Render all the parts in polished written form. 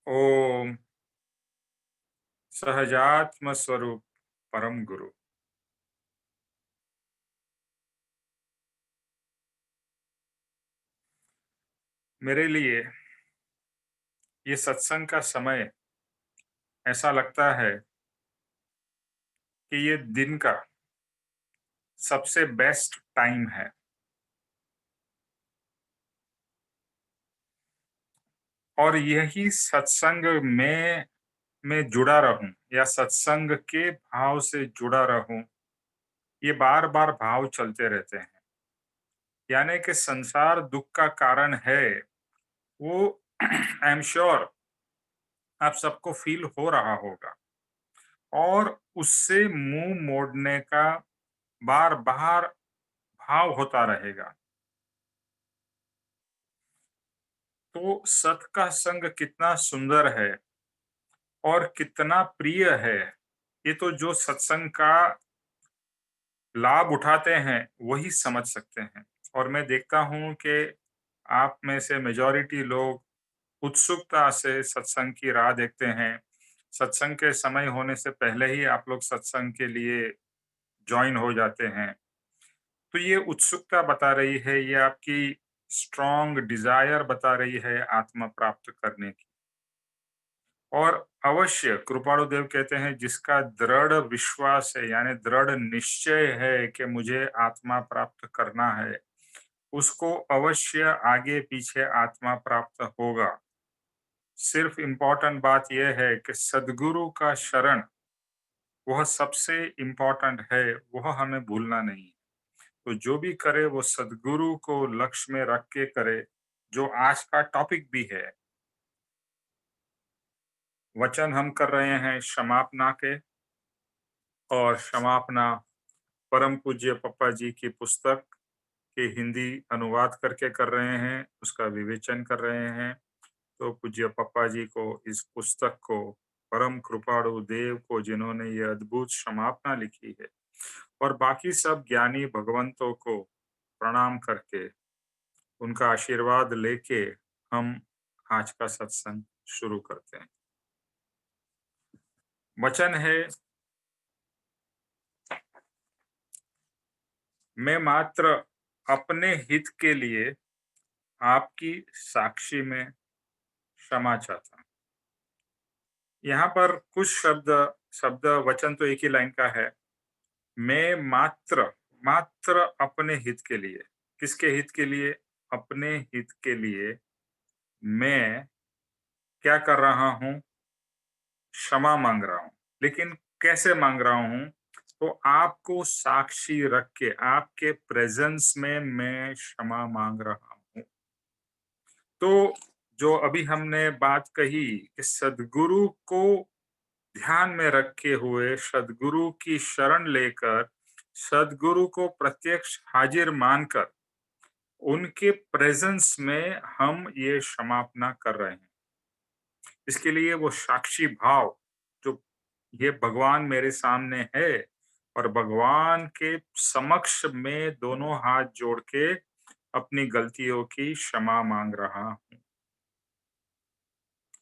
ओम सहजात्म स्वरूप परम गुरु। मेरे लिए ये सत्संग का समय ऐसा लगता है कि ये दिन का सबसे बेस्ट टाइम है। और यही सत्संग में मैं जुड़ा रहूं या सत्संग के भाव से जुड़ा रहूं, ये बार बार भाव चलते रहते हैं। यानी कि संसार दुख का कारण है, वो आई एम श्योर आप सबको फील हो रहा होगा। और उससे मुंह मोड़ने का बार बार भाव होता रहेगा। तो सत का संग कितना सुंदर है और कितना प्रिय है, ये तो जो सत्संग का लाभ उठाते हैं वही समझ सकते हैं। और मैं देखता हूं कि आप में से मेजॉरिटी लोग उत्सुकता से सत्संग की राह देखते हैं। सत्संग के समय होने से पहले ही आप लोग सत्संग के लिए ज्वाइन हो जाते हैं। तो ये उत्सुकता बता रही है, ये आपकी स्ट्रॉन्ग डिजायर बता रही है आत्मा प्राप्त करने की। और अवश्य कृपाणु देव कहते हैं जिसका दृढ़ विश्वास है यानी दृढ़ निश्चय है कि मुझे आत्मा प्राप्त करना है, उसको अवश्य आगे पीछे आत्मा प्राप्त होगा। सिर्फ इम्पोर्टेंट बात यह है कि सदगुरु का शरण वह सबसे इम्पोर्टेंट है, वह हमें भूलना नहीं। तो जो भी करे वो सदगुरु को लक्ष्य में रख के करे। जो आज का टॉपिक भी है, वचन हम कर रहे हैं क्षमापना के। और क्षमापना परम पूज्य पप्पा जी की पुस्तक के हिंदी अनुवाद करके कर रहे हैं, उसका विवेचन कर रहे हैं। तो पूज्य पप्पा जी को इस पुस्तक को, परम कृपाणु देव को जिन्होंने ये अद्भुत क्षमापना लिखी है, और बाकी सब ज्ञानी भगवंतों को प्रणाम करके उनका आशीर्वाद लेके हम आज का सत्संग शुरू करते हैं। वचन है, मैं मात्र अपने हित के लिए आपकी साक्षी में क्षमा चाहता हूं। यहाँ पर कुछ शब्द शब्द वचन तो एक ही लाइन का है। मैं मात्र मात्र अपने हित के लिए। किसके हित के लिए? अपने हित के लिए मैं क्या कर रहा हूं? क्षमा मांग रहा हूं। लेकिन कैसे मांग रहा हूं? तो आपको साक्षी रख के, आपके प्रेजेंस में मैं क्षमा मांग रहा हूं। तो जो अभी हमने बात कही कि सदगुरु को ध्यान में रखे हुए, सदगुरु की शरण लेकर, सदगुरु को प्रत्यक्ष हाजिर मानकर उनके प्रेजेंस में हम ये क्षमापना कर रहे हैं। इसके लिए वो साक्षी भाव, जो ये भगवान मेरे सामने है और भगवान के समक्ष में दोनों हाथ जोड़ के अपनी गलतियों की क्षमा मांग रहा हूं।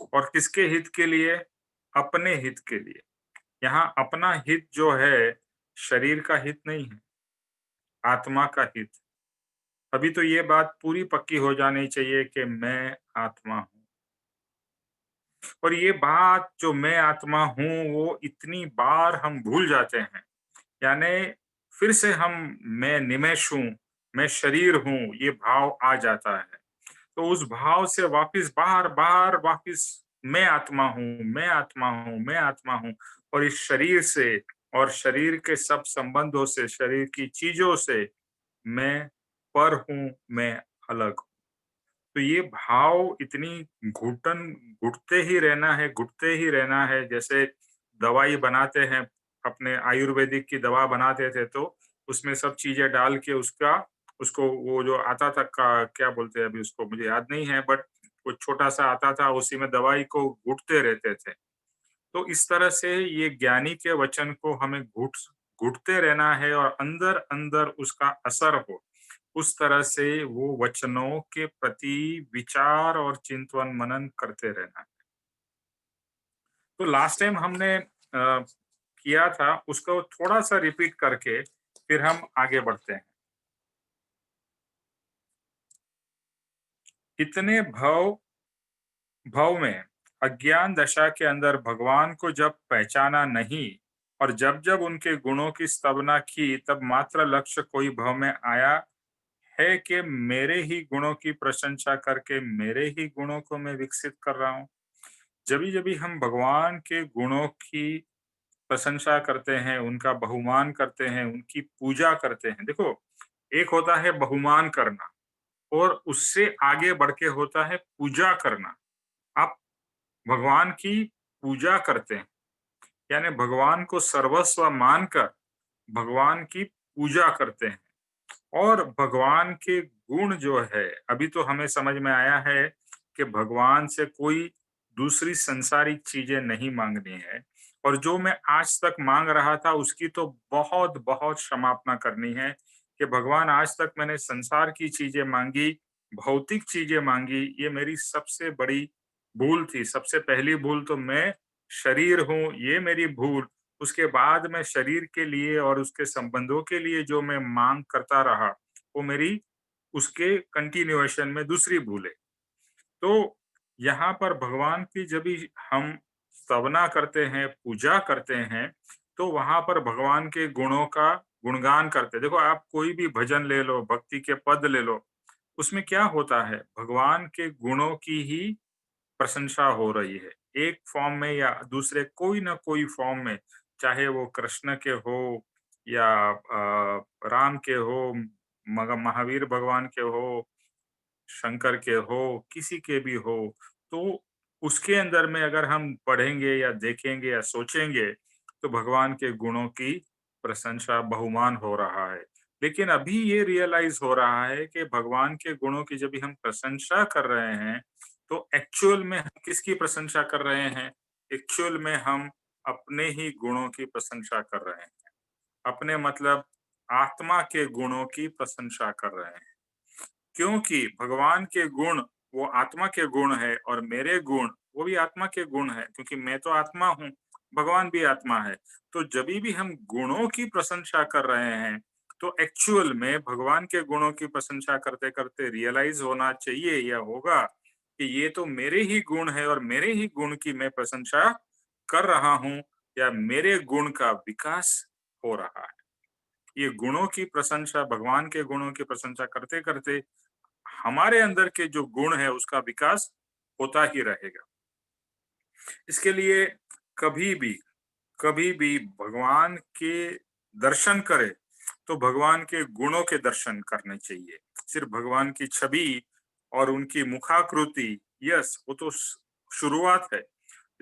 और किसके हित के लिए? अपने हित के लिए। यहाँ अपना हित जो है शरीर का हित नहीं है, आत्मा का हित। अभी तो ये बात पूरी पक्की हो जानी चाहिए कि मैं आत्मा हूँ। और ये बात जो मैं आत्मा हूँ वो इतनी बार हम भूल जाते हैं। यानी फिर से हम मैं निमेष हूँ, मैं शरीर हूँ, ये भाव आ जाता है। तो उस भाव से वापिस बार बार वापिस मैं आत्मा हूँ, मैं आत्मा हूँ, मैं आत्मा हूँ। और इस शरीर से और शरीर के सब संबंधों से, शरीर की चीजों से मैं पर हूँ, मैं अलग हूँ। तो ये भाव इतनी घुटन घुटते ही रहना है, घुटते ही रहना है। जैसे दवाई बनाते हैं, अपने आयुर्वेदिक की दवा बनाते थे तो उसमें सब चीजें डाल के उसका उसको वो जो आता था का क्या बोलते हैं, अभी उसको मुझे याद नहीं है, बट वो छोटा सा आता था, उसी में दवाई को घुटते रहते थे। तो इस तरह से ये ज्ञानी के वचन को हमें घुटते रहना है और अंदर अंदर उसका असर हो, उस तरह से वो वचनों के प्रति विचार और चिंतन मनन करते रहना है। तो लास्ट टाइम हमने किया था उसको थोड़ा-सा रिपीट करके फिर हम आगे बढ़ते हैं। इतने भव में अज्ञान दशा के अंदर भगवान को जब पहचाना नहीं और जब-जब उनके गुणों की स्तवना की तब मात्र लक्ष्य कोई भव में आया है कि मेरे ही गुणों की प्रशंसा करके मेरे ही गुणों को मैं विकसित कर रहा हूँ। जभी-जभी हम भगवान के गुणों की प्रशंसा करते हैं, उनका बहुमान करते हैं, उनकी पूजा करते हैं। देखो, एक होता है बहुमान करना और उससे आगे बढ़ के होता है पूजा करना। आप भगवान की पूजा करते हैं, यानी भगवान को सर्वस्व मानकर भगवान की पूजा करते हैं। और भगवान के गुण जो है, अभी तो हमें समझ में आया है कि भगवान से कोई दूसरी संसारिक चीजें नहीं मांगनी है और जो मैं आज तक मांग रहा था उसकी तो बहुत-बहुत क्षमापना करनी है कि भगवान आज तक मैंने संसार की चीजें मांगी, भौतिक चीजें मांगी, ये मेरी सबसे बड़ी भूल थी। सबसे पहली भूल तो मैं शरीर हूँ, ये मेरी भूल। उसके बाद मैं शरीर के लिए और उसके संबंधों के लिए जो मैं मांग करता रहा, वो मेरी उसके कंटिन्यूएशन में दूसरी भूल है। तो यहाँ पर भगवान की जब भी हम स्तवना करते हैं, पूजा करते हैं, तो वहाँ पर भगवान के गुणों का गुणगान करते हैं। देखो, आप कोई भी भजन ले लो, भक्ति के पद ले लो, उसमें क्या होता है? भगवान के गुणों की ही प्रशंसा हो रही है। एक फॉर्म में या दूसरे कोई ना कोई फॉर्म में, चाहे वो कृष्ण के हो या राम के हो, मग महावीर भगवान के हो, शंकर के हो, किसी के भी हो, तो उसके अंदर में अगर हम पढ़ेंगे या देखेंगे या सोचेंगे, तो भगवान के गुणों की प्रशंसा बहुमान हो रहा है। लेकिन अभी ये रियलाइज़ हो रहा है कि भगवान के गुणों की जब भी हम प्रशंसा कर रहे हैं, तो एक्चुअल में हम किसकी प्रशंसा कर रहे हैं? एक्चुअल में हम अपने ही गुणों की प्रशंसा कर रहे हैं। अपने मतलब आत्मा के गुणों की प्रशंसा कर रहे हैं। क्योंकि भगवान के गुण वो आत्मा के गुण है और मेरे गुण वो भी आत्मा के गुण है, क्योंकि मैं तो आत्मा हूँ, भगवान भी आत्मा है। तो जभी भी हम गुणों की प्रशंसा कर रहे हैं, तो एक्चुअल में भगवान के गुणों की प्रशंसा करते-करते रियलाइज़ होना चाहिए या होगा कि ये तो मेरे ही गुण है और मेरे ही गुण की मैं प्रशंसा कर रहा हूँ या मेरे गुण का विकास हो रहा है। ये गुणों की प्रशंसा, भगवान के गुणों की प्रशंसा करते-करते हमारे अंदर के जो गुण है उसका विकास होता ही रहेगा। इसके लिए कभी भी कभी भी भगवान के दर्शन करें, तो भगवान के गुणों के दर्शन करने चाहिए। सिर्फ भगवान की छवि और उनकी मुखाकृति, यस, वो तो शुरुआत है।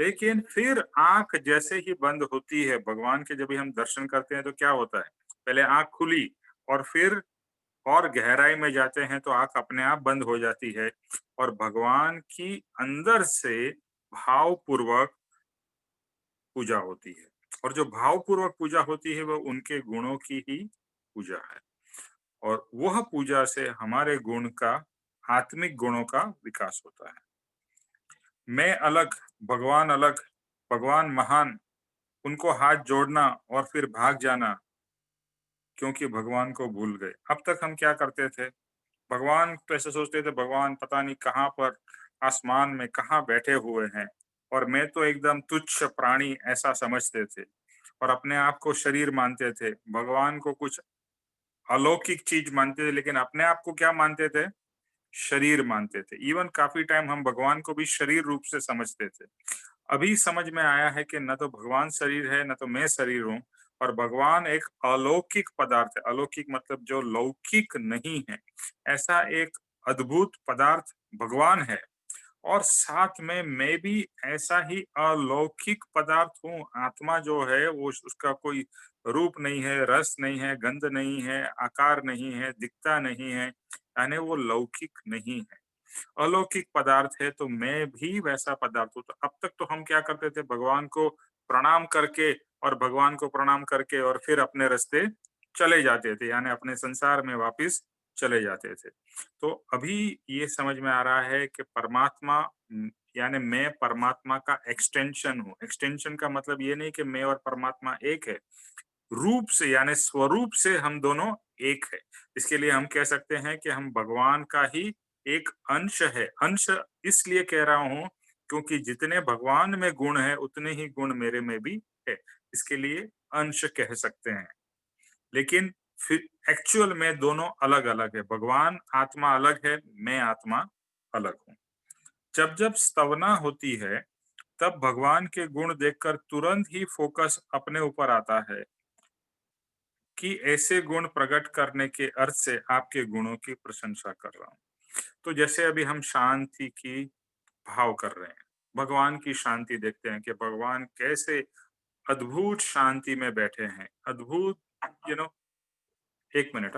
लेकिन फिर आँख जैसे ही बंद होती है, भगवान के जब भी हम दर्शन करते हैं तो क्या होता है? पहले आँख खुली और फिर और गहराई में जाते हैं तो आँख अपने आप बंद हो जाती है और भगवान की अंदर से भावपूर्वक पूजा होती है। और जो भावपूर्वक पूजा होती है वो उनके गुणों की ही पूजा है और वह पूजा से हमारे गुण का, आत्मिक गुणों का विकास होता है। मैं अलग, अलग, भगवान महान, उनको हाथ जोड़ना और फिर भाग जाना क्योंकि भगवान को भूल गए। अब तक हम क्या करते थे? भगवान तो ऐसे सोचते थे, भगवान पता नहीं कहाँ पर आसमान में कहाँ बैठे हुए हैं और मैं तो एकदम तुच्छ प्राणी ऐसा समझते थे और अपने आप को शरीर मानते थे। भगवान को कुछ अलौकिक चीज मानते थे, लेकिन अपने आप को क्या मानते थे? शरीर मानते थे। इवन काफी टाइम हम भगवान को भी शरीर रूप से समझते थे। अभी समझ में आया है कि न तो भगवान शरीर है, न तो मैं शरीर हूँ और भगवान एक अलौकिक पदार्थ है। अलौकिक मतलब जो लौकिक नहीं है। ऐसा एक अद्भुत पदार्थ भगवान है और साथ में मैं भी ऐसा ही अलौकिक पदार्थ हूँ। आत्मा जो है वो उसका कोई रूप नहीं है, रस नहीं है, गंध नहीं है, आकार नहीं है, दिखता नहीं है, यानी वो लौकिक नहीं है। अलौकिक पदार्थ है तो मैं भी वैसा पदार्थ हूँ। तो अब तक तो हम क्या करते थे? भगवान को प्रणाम करके और भगवान को प्रणाम करके और फिर अपने रास्ते चले जाते थे, यानी अपने संसार में वापिस चले जाते थे। तो अभी ये समझ में आ रहा है कि परमात्मा यानी मैं परमात्मा का एक्सटेंशन हूँ। एक्सटेंशन का मतलब ये नहीं कि मैं और परमात्मा एक है। रूप से यानी स्वरूप से हम दोनों एक है। इसके लिए हम कह सकते हैं कि हम भगवान का ही एक अंश है। अंश इसलिए कह रहा हूँ क्योंकि जितने भगवान में गुण हैं, उतने ही गुण मेरे में भी है। इसके लिए अंश कह सकते हैं। लेकिन फिर एक्चुअल में दोनों अलग-अलग है। भगवान आत्मा अलग है, मैं आत्मा अलग हूँ। जब-जब स्तवना होती है, तब भगवान के गुण देखकर तुरंत ही फोकस अपने ऊपर आता है कि ऐसे गुण प्रकट करने के अर्थ से आपके गुणों की प्रशंसा कर रहा हूँ। तो जैसे अभी हम शांति की भाव कर रहे हैं, भगवान की शांति देखते हैं कि भगवान कैसे अद्भुत शांति में बैठे हैं। अद्भुत यू नो 1 मिनट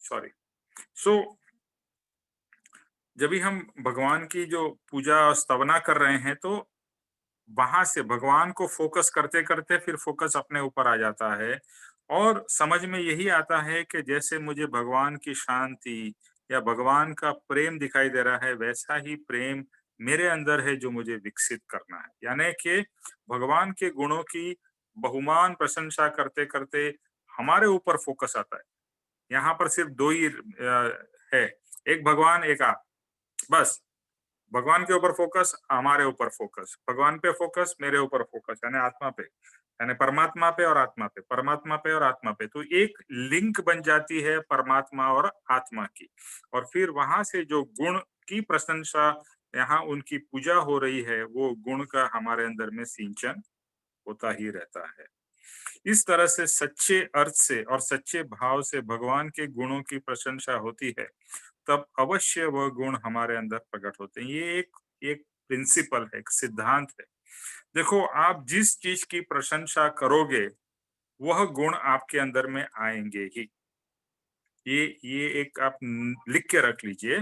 सॉरी। सो जब भी हम भगवान की जो पूजा और स्तवना कर रहे हैं तो वहां से भगवान को फोकस करते करते फिर फोकस अपने ऊपर आ जाता है और समझ में यही आता है कि जैसे मुझे भगवान की शांति या भगवान का प्रेम दिखाई दे रहा है, वैसा ही प्रेम मेरे अंदर है जो मुझे विकसित करना है। यानी कि भगवान के गुणों की बहुमान प्रशंसा करते करते हमारे ऊपर फोकस आता है। यहाँ पर सिर्फ दो ही है, एक भगवान एक आप, बस। भगवान के ऊपर फोकस, हमारे ऊपर फोकस, भगवान पे फोकस, मेरे ऊपर फोकस, यानी आत्मा पे, यानी परमात्मा पे और आत्मा पे, परमात्मा पे और आत्मा पे। तो एक लिंक बन जाती है परमात्मा और आत्मा की। और फिर वहां से जो गुण की प्रशंसा, यहाँ उनकी पूजा हो रही है, वो गुण का हमारे अंदर में सिंचन होता ही रहता है। इस तरह से सच्चे अर्थ से और सच्चे भाव से भगवान के गुणों की प्रशंसा होती है, तब अवश्य वह गुण हमारे अंदर प्रकट होते हैं। ये एक एक प्रिंसिपल है, एक सिद्धांत है। देखो, आप जिस चीज की प्रशंसा करोगे, वह गुण आपके अंदर में आएंगे ही। ये एक आप लिख के रख लीजिए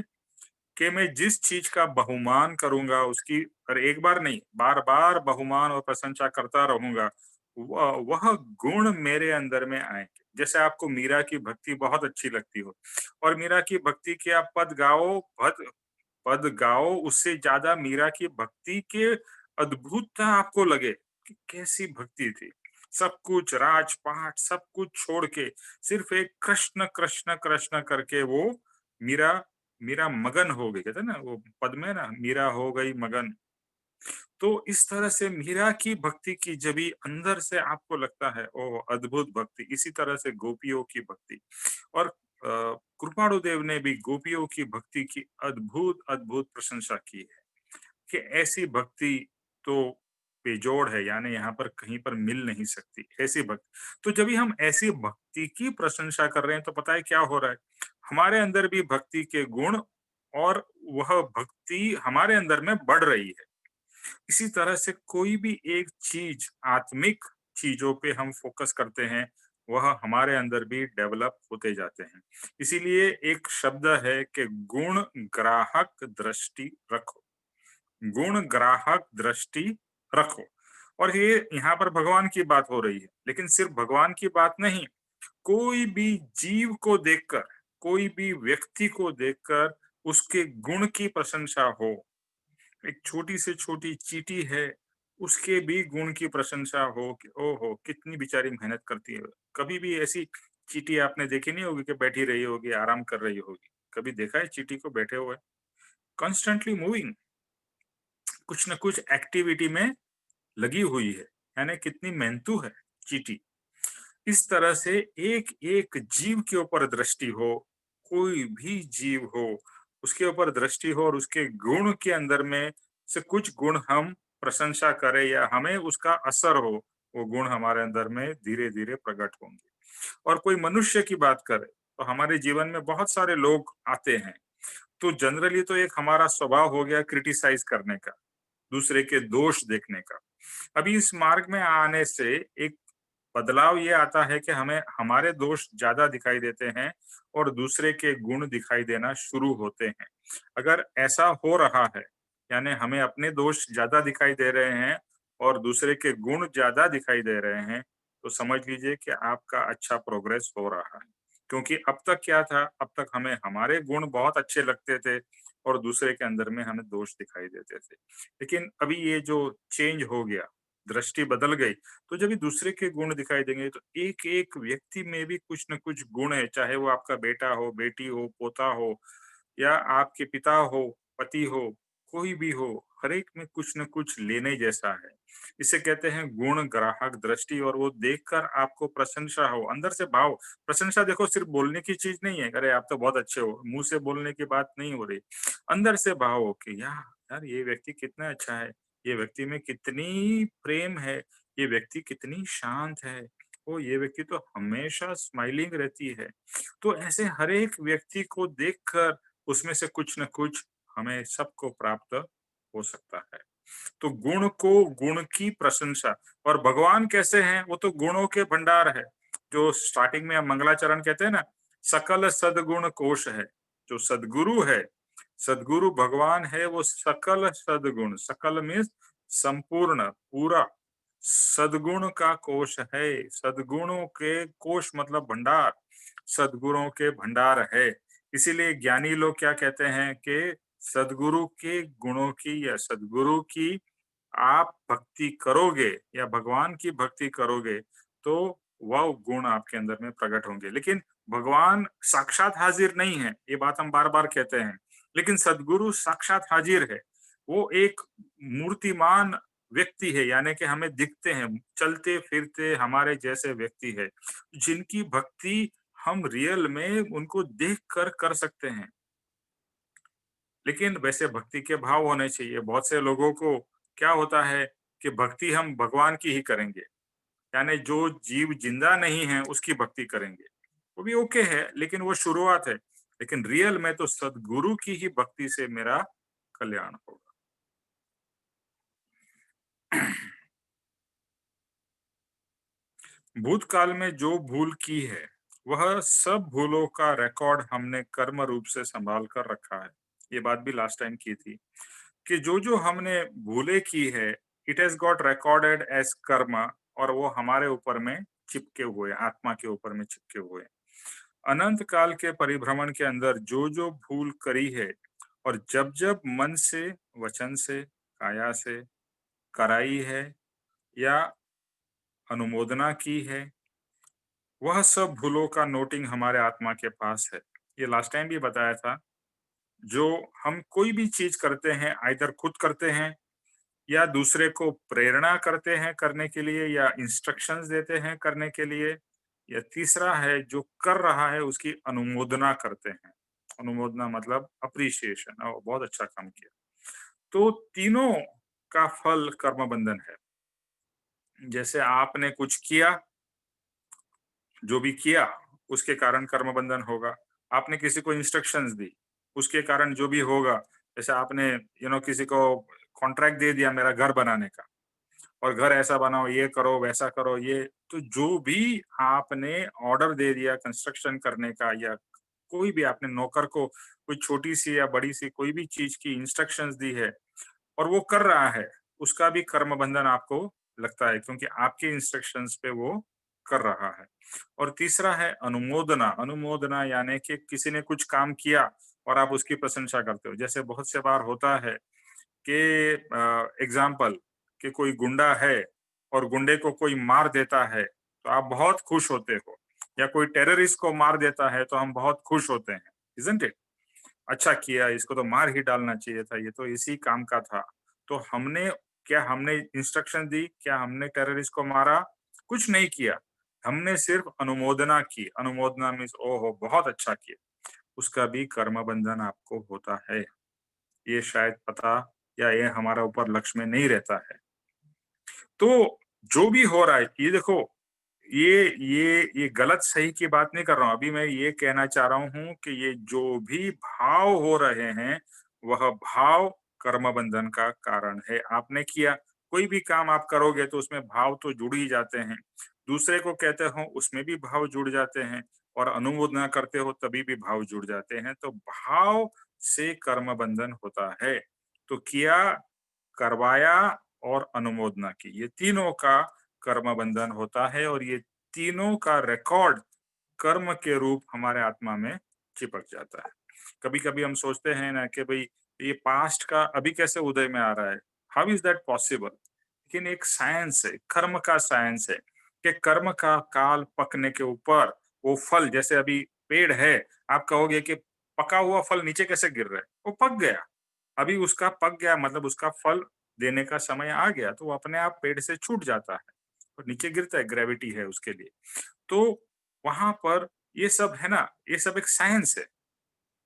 कि मैं जिस चीज का बहुमान करूंगा उसकी, और एक बार नहीं, बार बार बहुमान और प्रशंसा करता रहूंगा, वह गुण मेरे अंदर में आएंगे। जैसे आपको मीरा की भक्ति बहुत अच्छी लगती हो और मीरा की भक्ति के आप पद गाओ, उससे ज्यादा मीरा की भक्ति के अद्भुतता आपको लगे कि कैसी भक्ति थी। सब कुछ राजपाट सब कुछ छोड़ के सिर्फ एक कृष्ण कृष्ण कृष्ण करके वो मीरा मीरा मगन हो गई, कहते हैं ना वो पद में ना, मीरा हो गई मगन। तो इस तरह से मीरा की भक्ति की जब भी अंदर से आपको लगता है ओ अद्भुत भक्ति, इसी तरह से गोपियों की भक्ति। और कृपाणु देव ने भी गोपियों की भक्ति की अद्भुत अद्भुत प्रशंसा की है कि ऐसी भक्ति तो बेजोड़ है, यानी यहाँ पर कहीं पर मिल नहीं सकती ऐसी भक्ति। तो जब भी हम ऐसी भक्ति की प्रशंसा कर रहे हैं तो पता है क्या हो रहा है, हमारे अंदर भी भक्ति के गुण और वह भक्ति हमारे अंदर में बढ़ रही है। इसी तरह से कोई भी एक चीज, आत्मिक चीजों पे हम फोकस करते हैं, वह हमारे अंदर भी डेवलप होते जाते हैं। इसीलिए एक शब्द है कि गुण ग्राहक दृष्टि रखो। गुण ग्राहक दृष्टि रखो। और ये यहाँ पर भगवान की बात हो रही है, लेकिन सिर्फ भगवान की बात नहीं, कोई भी जीव को देखकर, कोई भी व्यक्ति को देखकर उसके गुण की प्रशंसा हो। एक छोटी से छोटी चींटी है, उसके भी गुण की प्रशंसा हो कि ओहो कितनी बेचारी मेहनत करती है। कभी भी ऐसी चींटी आपने देखी नहीं होगी कि बैठी रही होगी, आराम कर रही होगी। कभी देखा है चींटी को बैठे हुए? कॉन्स्टेंटली मूविंग, कुछ न कुछ एक्टिविटी में लगी हुई है, यानी कितनी मेहनतू है चींटी। इस तरह से एक एक जीव के ऊपर दृष्टि हो, कोई भी जीव हो, उसके ऊपर दृष्टि हो और उसके गुण के अंदर में से कुछ गुण हम प्रशंसा करें या हमें उसका असर हो, वो गुण हमारे अंदर में धीरे धीरे प्रकट होंगे। और कोई मनुष्य की बात करें तो हमारे जीवन में बहुत सारे लोग आते हैं। तो जनरली तो एक हमारा स्वभाव हो गया क्रिटिसाइज करने का, दूसरे के दोष देखने का। अभी इस मार्ग में आने से एक बदलाव ये आता है कि हमें हमारे दोष ज्यादा दिखाई देते हैं और दूसरे के गुण दिखाई देना शुरू होते हैं। अगर ऐसा हो रहा है यानी हमें अपने दोष ज़्यादा दिखाई दे रहे हैं और दूसरे के गुण ज़्यादा दिखाई दे रहे हैं, तो समझ लीजिए कि आपका अच्छा प्रोग्रेस हो रहा है। क्योंकि अब तक क्या था, अब तक हमें हमारे गुण बहुत अच्छे लगते थे और दूसरे के अंदर में हमें दोष दिखाई देते थे। लेकिन अभी ये जो चेंज हो गया, दृष्टि बदल गई, तो जब ये दूसरे के गुण दिखाई देंगे तो एक-एक व्यक्ति में भी कुछ न कुछ गुण है, चाहे वो आपका बेटा हो, बेटी हो, पोता हो या आपके पिता हो, पति हो, कोई भी हो, हर एक में कुछ न कुछ लेने जैसा है। इसे कहते हैं गुण ग्राहक दृष्टि और वो देखकर आपको प्रशंसा हो, अंदर से भाव। प्रशंसा देखो सिर्फ बोलने की चीज़ नहीं है, अरे आप तो बहुत अच्छे हो, मुँह से बोलने की बात नहीं हो रही। अंदर से भाव हो कि यार ये व्यक्ति कितना अच्छा है, ये व्यक्ति में कितनी प्रेम है, ये व्यक्ति कितनी शांत है, ओह! ये व्यक्ति तो हमेशा स्माइलिंग रहती है। तो ऐसे हर एक व्यक्ति को देखकर उसमें से कुछ न कुछ हमें सबको प्राप्त हो सकता है। तो गुण को गुण की प्रशंसा और भगवान कैसे हैं? वो तो गुणों के भंडार है। जो स्टार्टिंग में हम मंगलाचरण कहते हैं ना, सकल सद्गुण कोश है। जो सद्गुरु है, सद्गुरु भगवान है वो सकल सद्गुण, सकल मीन्स संपूर्ण, पूरा सद्गुण का कोश है। सद्गुणों के कोश मतलब भंडार, सद्गुणों के भंडार है। इसीलिए ज्ञानी लोग क्या कहते हैं कि सद्गुरु के गुणों की या सद्गुरु की आप भक्ति करोगे या भगवान की भक्ति करोगे, तो वह गुण आपके अंदर में प्रकट होंगे। लेकिन भगवान साक्षात हाज़िर नहीं है, ये बात हम बार-बार कहते हैं। लेकिन सद्गुरु साक्षात हाज़िर है। वो एक मूर्तिमान व्यक्ति है, यानी कि हमें दिखते हैं, चलते-फिरते हमारे जैसे व्यक्ति है, जिनकी भक्ति हम रियल में उनको देख कर सकते हैं। लेकिन वैसे भक्ति के भाव होने चाहिए। बहुत से लोगों को क्या होता है कि भक्ति हम भगवान की ही करेंगे, यानी जो जीव जिंदा नहीं है उसकी भक्ति करेंगे। वो भी ओके है, लेकिन वो शुरुआत है। लेकिन रियल में तो सद्गुरु की ही भक्ति से मेरा कल्याण होगा। भूतकाल में जो भूल की है, वह सब भूलों का रिकॉर्ड हमने कर्म रूप से संभाल कर रखा है। ये बात भी लास्ट टाइम की थी। कि जो-जो हमने भूलें की है, it has got recorded as कर्म और वो हमारे ऊपर में चिपके हुए हैं, आत्मा के ऊपर में चिपके हुए हैं। अनंत काल के परिभ्रमण के अंदर जो-जो भूल करी है और जब-जब मन से, वचन से, काया से कराई है या अनुमोदना की है, वह सब भूलों का नोटिंग हमारे आत्मा के पास है। ये लास्ट टाइम भी बताया था, जो हम कोई भी चीज़ करते हैं, आइदर खुद करते हैं या दूसरे को प्रेरणा करते हैं करने के लिए या इंस्ट्रक्शंस देते हैं करने के लिए या तीसरा है जो कर रहा है उसकी अनुमोदना करते हैं। अनुमोदना मतलब अप्रिशिएशन बहुत अच्छा काम किया। तो तीनों का फल कर्म बंधन है। जैसे आपने कुछ किया, जो भी किया उसके कारण कर्म बंधन होगा। आपने किसी को इंस्ट्रक्शंस दी, उसके कारण जो भी होगा, जैसे आपने किसी को कॉन्ट्रैक्ट दे दिया मेरा घर बनाने का। और घर ऐसा बनाओ, ये करो, वैसा करो, ये तो जो भी आपने ऑर्डर दे दिया कंस्ट्रक्शन करने का या कोई भी आपने नौकर को कोई छोटी-सी या बड़ी-सी कोई भी चीज़ की इंस्ट्रक्शंस दी है और वो कर रहा है, उसका भी कर्म बंधन आपको लगता है क्योंकि आपके इंस्ट्रक्शंस पे वो कर रहा है। और तीसरा है अनुमोदना, अनुमोदना यानी कि किसी ने कुछ काम किया और आप उसकी प्रशंसा करते हो। जैसे बहुत से बार होता है कि एग्जाम्पल कि कोई गुंडा है और गुंडे को कोई मार देता है, तो आप बहुत खुश होते हो या कोई टेररिस्ट को मार देता है, तो हम बहुत खुश होते हैं, इज़न्ट इट? अच्छा किया, इसको तो मार ही डालना चाहिए था, ये तो इसी काम का था। तो हमने इंस्ट्रक्शन दी? क्या हमने टेररिस्ट को मारा? कुछ नहीं किया। हमने सिर्फ अनुमोदना की। अनुमोदना मीन्स ओहो! बहुत अच्छा किया। उसका भी कर्म बंधन आपको होता है। ये शायद पता या ये हमारा ऊपर लक्ष्य में नहीं रहता है। तो जो भी हो रहा है, ये देखो, ये गलत सही की बात नहीं कर रहा हूँ। अभी मैं ये कहना चाह रहा हूँ कि ये जो भी भाव हो रहे हैं, वह भाव कर्म बंधन का कारण है। आपने किया, कोई भी काम आप करोगे तो उसमें भाव तो जुड़ ही जाते हैं। दूसरे को कहते हो, उसमें भी भाव जुड़ जाते हैं और अनुमोदना करते हो तभी भी भाव जुड़ जाते हैं। तो भाव से कर्म बंधन होता है। तो किया, करवाया और अनुमोदना की, ये तीनों का कर्म बंधन होता है और ये तीनों का रिकॉर्ड कर्म के रूप हमारे आत्मा में चिपक जाता है। कभी-कभी हम सोचते हैं ना कि भई ये पास्ट का अभी कैसे उदय में आ रहा है? How is that possible? लेकिन एक साइंस है, कर्म का साइंस है कि कर्म का काल पकने के ऊपर वो फल, जैसे अभी पेड़ है, आप कहोगे कि पका हुआ फल नीचे कैसे गिर रहा है? वो पक गया। अभी उसका पक गया मतलब उसका फल देने का समय आ गया, तो वो अपने आप पेड़ से छूट जाता है और नीचे गिरता है, ग्रेविटी है उसके लिए। तो वहाँ पर ये सब है ना, ये सब एक साइंस है।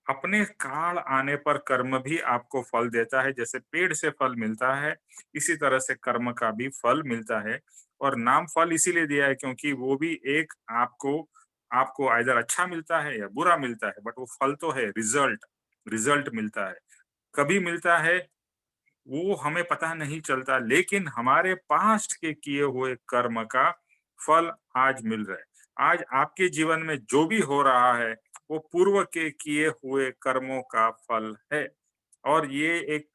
अपने काल आने पर कर्म भी आपको फल देता है, जैसे पेड़ से फल मिलता है, इसी तरह से कर्म का भी फल मिलता है। और नाम फल इसीलिए दिया है क्योंकि वो भी एक आपको आपको आइदर अच्छा मिलता है या बुरा मिलता है, बट वो फल तो है, रिजल्ट रिजल्ट मिलता है। कभी मिलता है वो हमें पता नहीं चलता, लेकिन हमारे पास्ट के किए हुए कर्म का फल आज मिल रहा है। आज आपके जीवन में जो भी हो रहा है, वो पूर्व के किए हुए कर्मों का फल है। और ये एक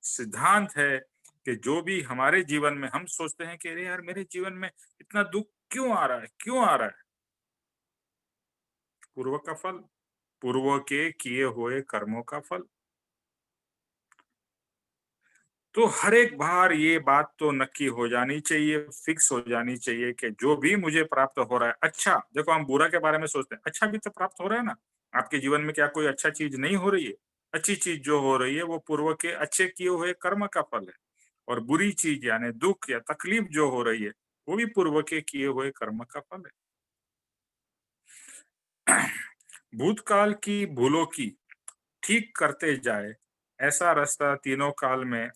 सिद्धांत है कि जो भी हमारे जीवन में हम सोचते हैं कि अरे यार मेरे जीवन में इतना दुःख क्यों आ रहा है? क्यों आ रहा है? पूर्व का फल, पूर्व के किए हुए कर्मों का फल। तो हर एक बार ये बात तो नक्की हो जानी चाहिए, फिक्स हो जानी चाहिए कि जो भी मुझे प्राप्त हो रहा है, अच्छा देखो हम बुरा के बारे में सोचते हैं, अच्छा भी तो प्राप्त हो रहा है ना। आपके जीवन में क्या कोई अच्छा चीज नहीं हो रही है? अच्छी चीज जो हो रही है वो पूर्व के अच्छे किए हुए कर्म का फल है। और बुरी चीज यानी दुख या तकलीफ जो हो रही है, वो भी पूर्व के किए हुए कर्म का फल है। भूतकाल की भूलों की ठीक करते जाए, ऐसा रास्ता तीनों काल में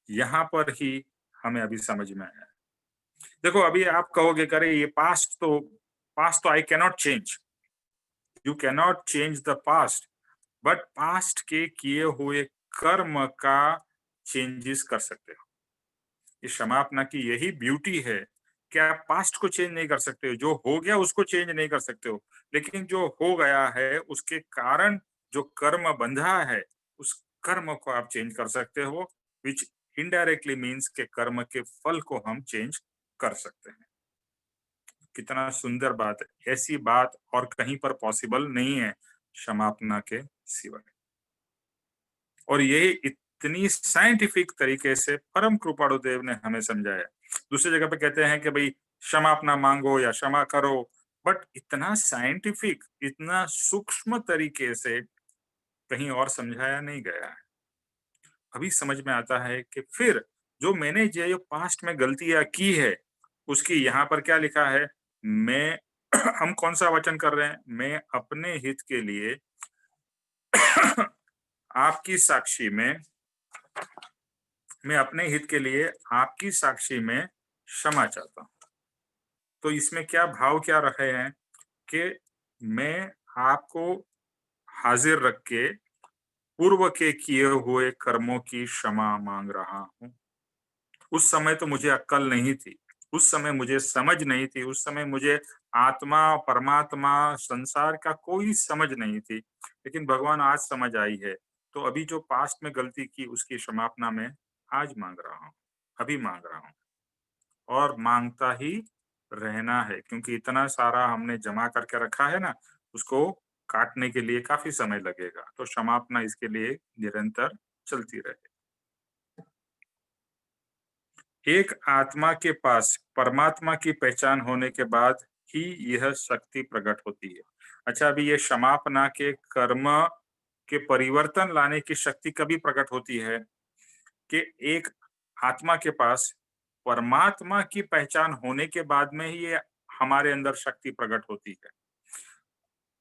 यहाँ पर ही हमें अभी समझ में आया। देखो अभी आप कहोगे कि अरे ये पास्ट तो I can not change. You can not change the past, but past के किए हुए कर्म का चेंजेस कर सकते हो। ये क्षमापना की यही ब्यूटी है कि आप पास्ट को चेंज नहीं कर सकते हो, जो हो गया उसको चेंज नहीं कर सकते हो, लेकिन जो हो गया है उसके कारण जो कर्म बंधा है, उस कर्म को आप चेंज कर सकते हो, विच इनडायरेक्टली मीन्स के कर्म के फल को हम चेंज कर सकते हैं। कितना सुंदर बात है, ऐसी बात और कहीं पर पॉसिबल नहीं है क्षमापना के सिवाय। और ये इतनी साइंटिफिक तरीके से परम कृपाणु देव ने हमें समझाया। दूसरी जगह पे कहते हैं कि भाई क्षमा अपना मांगो या क्षमा करो, बट इतना साइंटिफिक, इतना सूक्ष्म तरीके से कहीं और समझाया नहीं गया है। अभी समझ में आता है कि फिर जो मैंने जो पास्ट में गलतियां की है, उसकी यहाँ पर क्या लिखा है, मैं हम कौन सा वचन कर रहे हैं, मैं अपने हित के लिए आपकी साक्षी में, मैं अपने हित के लिए आपकी साक्षी में क्षमा चाहता हूँ। तो इसमें क्या भाव क्या रखे हैं कि मैं आपको हाजिर रख के पूर्व के किए हुए कर्मों की क्षमा मांग रहा हूँ। उस समय तो मुझे अक्ल नहीं थी, उस समय मुझे समझ नहीं थी, उस समय मुझे आत्मा, परमात्मा, संसार का कोई समझ नहीं थी, लेकिन भगवान आज समझ आई है। तो अभी जो पास्ट में गलती की उसकी क्षमापना मैं आज मांग रहा हूँ, अभी मांग रहा हूँ और मांगता ही रहना है, क्योंकि इतना सारा हमने जमा करके रखा है ना, उसको काटने के लिए काफी समय लगेगा। तो क्षमापना इसके लिए निरंतर चलती रहे। एक आत्मा के पास परमात्मा की पहचान होने के बाद ही यह शक्ति प्रकट होती है। अच्छा अभी ये क्षमापना के कर्म के परिवर्तन लाने की शक्ति कभी प्रकट होती है कि एक आत्मा के पास परमात्मा की पहचान होने के बाद में ही ये हमारे अंदर शक्ति प्रकट होती है।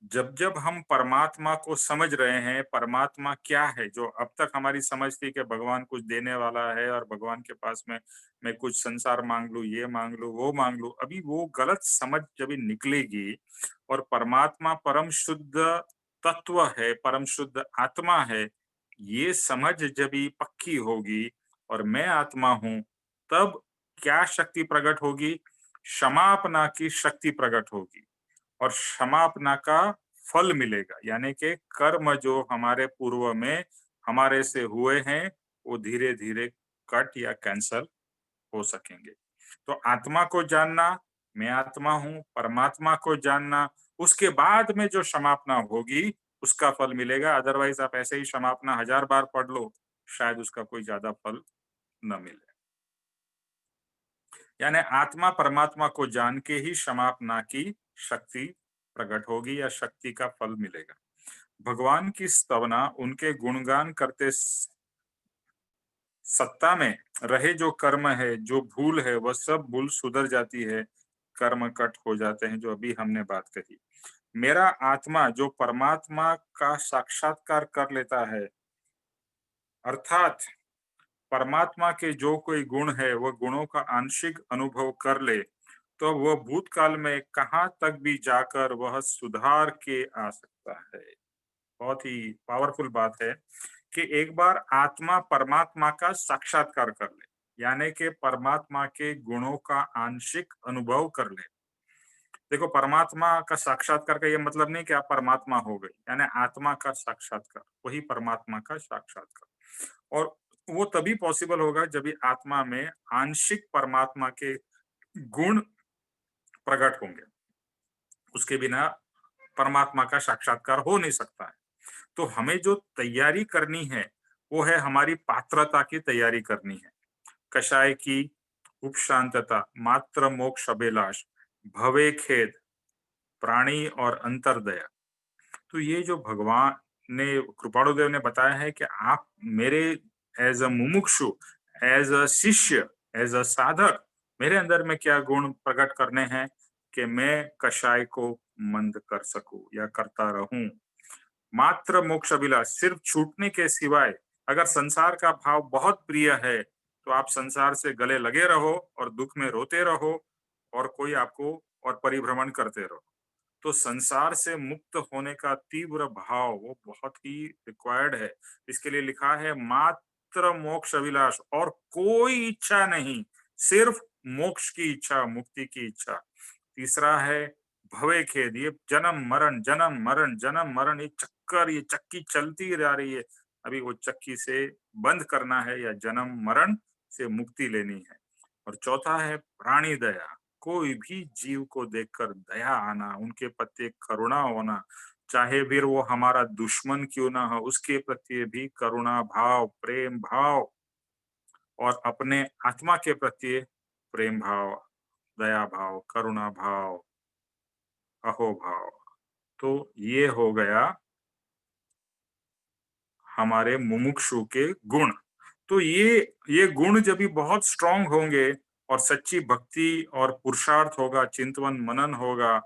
जब-जब हम परमात्मा को समझ रहे हैं, परमात्मा क्या है, जो अब तक हमारी समझ थी कि भगवान कुछ देने वाला है और भगवान के पास में मैं कुछ संसार माँग लूँ, ये माँग लूँ, वो माँग लूँ, अभी वो गलत समझ जब निकलेगी और परमात्मा परम शुद्ध तत्व है, परम शुद्ध आत्मा है, ये समझ जब ही पक्की होगी और मैं आत्मा हूँ, तब क्या शक्ति प्रकट होगी? क्षमापना की शक्ति प्रकट होगी। और क्षमापना का फल मिलेगा, यानी कि कर्म जो हमारे पूर्व में हमारे से हुए हैं, वो धीरे धीरे कट या कैंसल हो सकेंगे। तो आत्मा को जानना, मैं आत्मा हूँ, परमात्मा को जानना, उसके बाद में जो क्षमापना होगी उसका फल मिलेगा। अदरवाइज आप ऐसे ही क्षमापना 1000 बार पढ़ लो, शायद उसका कोई ज्यादा फल न मिले। यानी आत्मा परमात्मा को जान के ही क्षमापना की शक्ति प्रकट होगी या शक्ति का फल मिलेगा। भगवान की स्तवना, उनके गुणगान करते सत्ता में रहे जो कर्म है, जो भूल है, वह सब भूल सुधर जाती है, कर्म कट हो जाते हैं, जो अभी हमने बात कही। मेरा आत्मा जो परमात्मा का साक्षात्कार कर लेता है, अर्थात परमात्मा के जो कोई गुण है वह गुणों का आंशिक अनुभव कर ले, तो वह भूतकाल में कहाँ तक भी जाकर वह सुधार के आ सकता है। बहुत ही पावरफुल बात है कि एक बार आत्मा परमात्मा का साक्षात्कार कर ले, यानी कि परमात्मा के गुणों का आंशिक अनुभव कर ले। देखो, परमात्मा का साक्षात्कार का ये मतलब नहीं कि आप परमात्मा हो गए, यानी आत्मा का साक्षात्कार, वही परमात्मा का साक्षात्कार। और वो तभी पॉसिबल होगा जब भी आत्मा में आंशिक परमात्मा के गुण प्रकट होंगे। उसके बिना परमात्मा का साक्षात्कार हो नहीं सकता है। तो हमें जो तैयारी करनी है वो है, हमारी पात्रता की तैयारी करनी है। कषाय की उपशांतता, मात्र मोक्ष अभिलाष, भवे खेद, प्राणी और अंतर्दया। तो ये जो भगवान ने, कृपाणुदेव ने बताया है कि आप मेरे एज अ मुमुक्षु, एज अ शिष्य, एज अ साधक, मेरे अंदर में क्या गुण प्रकट करने हैं कि मैं कषाय को मंद कर सकूं या करता रहूं। मात्र मोक्ष अभिलाष, सिर्फ छूटने के सिवाय, अगर संसार का भाव बहुत प्रिय है तो आप संसार से गले लगे रहो और दुख में रोते रहो और कोई आपको और परिभ्रमण करते रहो। तो संसार से मुक्त होने का तीव्र भाव वो बहुत ही रिक्वायर्ड है। इसके लिए लिखा है मात्र मोक्ष अभिलाष, और कोई इच्छा नहीं, सिर्फ मोक्ष की इच्छा, मुक्ति की इच्छा। तीसरा है भवे खेद, ये जन्म मरण, जन्म मरण, जन्म मरण, ये चक्कर, ये चक्की चलती जा रही है। अभी वो चक्की से बंद करना है या जन्म मरण से मुक्ति लेनी है। और चौथा है प्राणी दया, कोई भी जीव को देखकर दया आना, उनके प्रति करुणा होना, चाहे फिर वो हमारा दुश्मन क्यों ना हो, उसके प्रति भी करुणा भाव, प्रेम भाव, और अपने आत्मा के प्रति प्रेम भाव, दया भाव, करुणा भाव, अहोभाव। तो ये हो गया हमारे मुमुक्षु के गुण। तो ये गुण जब भी बहुत स्ट्रांग होंगे और सच्ची भक्ति और पुरुषार्थ होगा, चिंतन मनन होगा,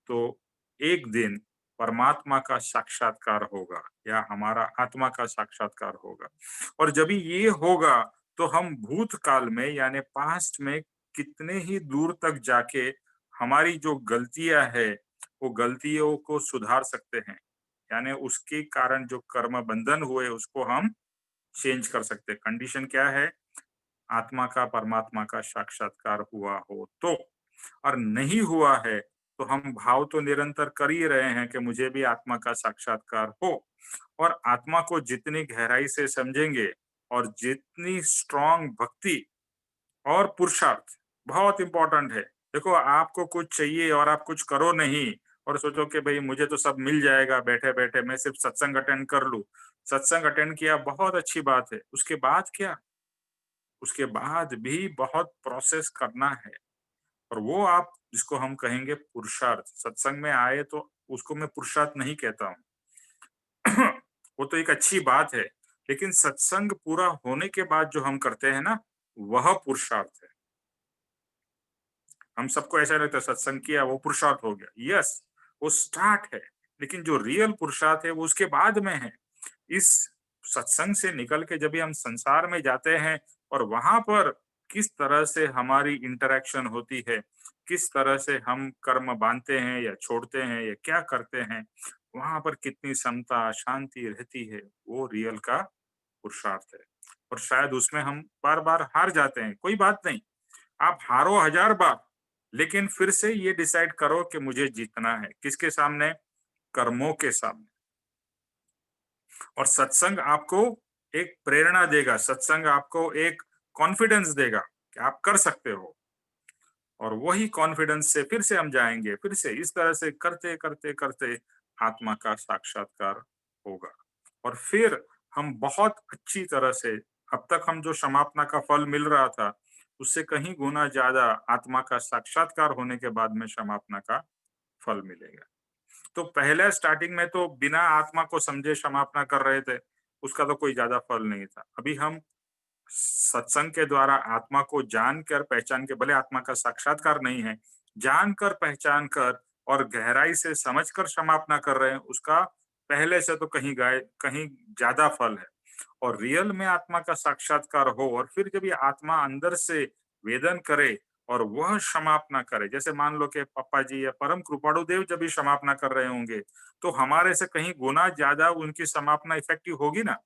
तो एक दिन परमात्मा का साक्षात्कार होगा या हमारा आत्मा का साक्षात्कार होगा। और जब भी ये होगा तो हम भूतकाल में यानी पास्ट में कितने ही दूर तक जाके हमारी जो गलतियां है वो गलतियों को सुधार सकते हैं। यानी उसके कारण जो कर्म बंधन हुए उसको हम चेंज कर सकते हैं। कंडीशन क्या है? आत्मा का परमात्मा का साक्षात्कार हुआ हो तो। और नहीं हुआ है तो हम भाव तो निरंतर कर ही रहे हैं कि मुझे भी आत्मा का साक्षात्कार हो। और आत्मा को जितनी गहराई से समझेंगे और जितनी स्ट्रांग भक्ति और पुरुषार्थ, बहुत इंपॉर्टेंट है। देखो, आपको कुछ चाहिए और आप कुछ करो नहीं और सोचो कि भाई मुझे तो सब मिल जाएगा बैठे बैठे, मैं सिर्फ सत्संग अटेंड कर लूं। सत्संग अटेंड किया, बहुत अच्छी बात है, उसके बाद क्या? उसके बाद भी बहुत प्रोसेस करना है। और वो आप जिसको हम कहेंगे पुरुषार्थ, सत्संग में आए तो उसको मैं पुरुषार्थ नहीं कहता हूँ। वो तो एक अच्छी बात है, लेकिन सत्संग पूरा होने के बाद जो हम करते हैं ना, वह पुरुषार्थ है। हम सबको ऐसा लगता है सत्संग किया वो पुरुषार्थ हो गया। यस, वो स्टार्ट है, लेकिन जो रियल पुरुषार्थ है वो उसके बाद में है। इस सत्संग से निकल के जब भी हम संसार में जाते हैं और वहां पर किस तरह से हमारी इंटरेक्शन होती है, किस तरह से हम कर्म बांधते हैं या छोड़ते हैं या क्या करते हैं, वहां पर कितनी समता शांति रहती है, वो रियल का पुरुषार्थ है। और शायद उसमें हम बार बार हार जाते हैं, कोई बात नहीं, आप हारो 1000 बार, लेकिन फिर से ये डिसाइड करो कि मुझे जीतना है। किसके सामने? कर्मों के सामने। और सत्संग आपको एक प्रेरणा देगा, सत्संग आपको एक कॉन्फिडेंस देगा कि आप कर सकते हो, और वही कॉन्फिडेंस से फिर से हम जाएंगे, फिर से इस तरह से करते करते करते आत्मा का साक्षात्कार होगा। और फिर हम बहुत अच्छी तरह से, अब तक हम जो समापना का फल मिल रहा था उससे कहीं गुना ज्यादा आत्मा का साक्षात्कार होने के बाद में समापना का फल मिलेगा। तो पहले स्टार्टिंग में तो बिना आत्मा को समझे समापना कर रहे थे, उसका तो कोई ज्यादा फल नहीं था। अभी हम सत्संग के द्वारा आत्मा को जानकर पहचान के, भले आत्मा का साक्षात्कार नहीं है, जानकर पहचान कर और गहराई से समझकर समापना कर रहे हैं, उसका पहले से तो कहीं ज्यादा फल है। और रियल में आत्मा का साक्षात्कार हो और फिर जब ये आत्मा अंदर से वेदन करे और वह समापना करे, जैसे मान लो कि पापा जी या परम कृपाणु देव जब भी समापना कर रहे होंगे, तो हमारे से कहीं गुना ज्यादा उनकी समापना इफेक्टिव होगी ना,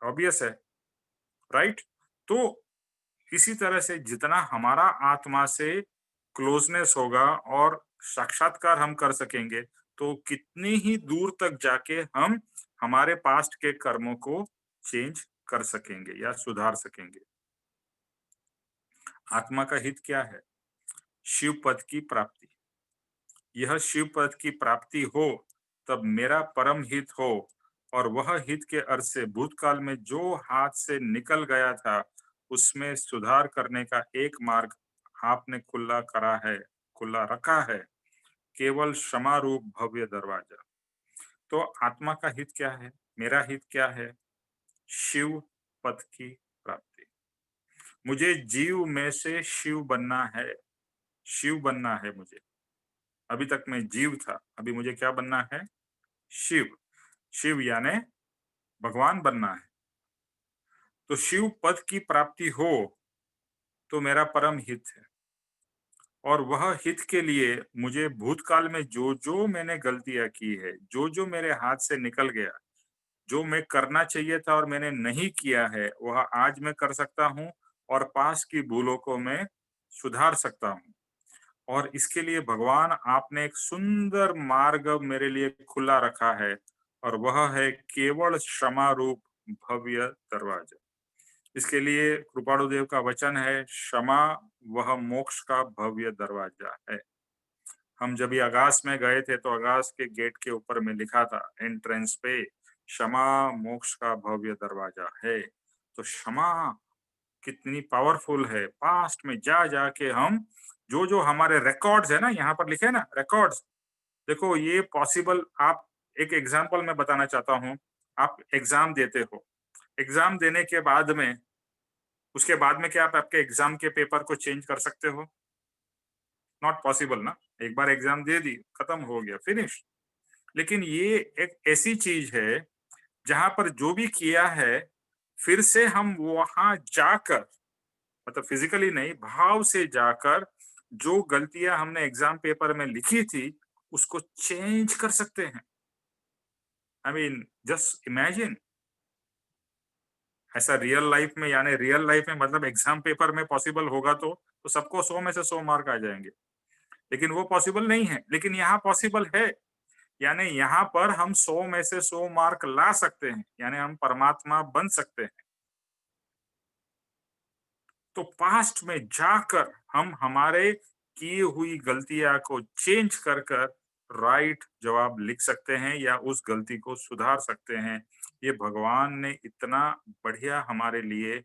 ऑब्वियस है, राइट। तो इसी तरह से जितना हमारा आत्मा से क्लोजनेस होगा और साक्षात्कार हम कर सकेंगे, तो कितनी ही दूर तक जाके हम हमारे पास्ट के कर्मों को चेंज कर सकेंगे या सुधार सकेंगे। आत्मा का हित क्या है? शिव पद की प्राप्ति। यह शिव पद की प्राप्ति हो तब मेरा परम हित हो, और वह हित के अर्थ से भूतकाल में जो हाथ से निकल गया था उसमें सुधार करने का एक मार्ग आपने खुला रखा है, केवल क्षमा रूप भव्य दरवाजा। तो आत्मा का हित क्या है? मेरा हित क्या है? शिव पद की प्राप्ति। मुझे जीव में से शिव बनना है, शिव बनना है मुझे। अभी तक मैं जीव था, अभी मुझे क्या बनना है? शिव। शिव यानी भगवान बनना है। तो शिव पद की प्राप्ति हो तो मेरा परम हित है, और वह हित के लिए मुझे भूतकाल में जो जो मैंने गलतियां की है, जो जो मेरे हाथ से निकल गया, जो मैं करना चाहिए था और मैंने नहीं किया है, वह आज मैं कर सकता हूँ, और पास की भूलों को मैं सुधार सकता हूँ। और इसके लिए भगवान आपने एक सुंदर मार्ग मेरे लिए खुला रखा है, और वह है केवल क्षमा रूप भव्य दरवाजा। इसके लिए कृपाणु देव का वचन है, क्षमा वह मोक्ष का भव्य दरवाजा है। हम जब भी आगास में गए थे तो आगास के गेट के ऊपर में लिखा था एंट्रेंस पे, क्षमा मोक्ष का भव्य दरवाजा है। तो क्षमा कितनी पावरफुल है। पास्ट में जा जाके हम जो जो हमारे रिकॉर्ड्स है ना, यहाँ पर लिखे ना रिकॉर्ड्स, देखो ये पॉसिबल। आप एक एग्जांपल मैं बताना चाहता हूँ। आप एग्जाम देते हो, एग्जाम देने के बाद में, उसके बाद में क्या आप आपके एग्जाम के पेपर को चेंज कर सकते हो? नॉट पॉसिबल ना। एक बार एग्जाम दे दी, खत्म हो गया, फिनिश। लेकिन ये एक ऐसी चीज है जहां पर जो भी किया है, फिर से हम वहां जाकर, मतलब फिजिकली नहीं, भाव से जाकर जो गलतियां हमने एग्जाम पेपर में लिखी थी उसको चेंज कर सकते हैं। आई मीन जस्ट इमेजिन, ऐसा रियल लाइफ में, यानी रियल लाइफ में मतलब एग्जाम पेपर में पॉसिबल होगा तो सबको 100 में से 100 मार्क आ जाएंगे। लेकिन वो पॉसिबल नहीं है, लेकिन यहाँ पॉसिबल है। यानी यहाँ पर हम 100 में से 100 मार्क ला सकते हैं, यानी हम परमात्मा बन सकते हैं। तो पास्ट में जाकर हम हमारे की हुई गलतियां को चेंज कर कर राइट जवाब लिख सकते हैं या उस गलती को सुधार सकते हैं। ये भगवान ने इतना बढ़िया हमारे लिए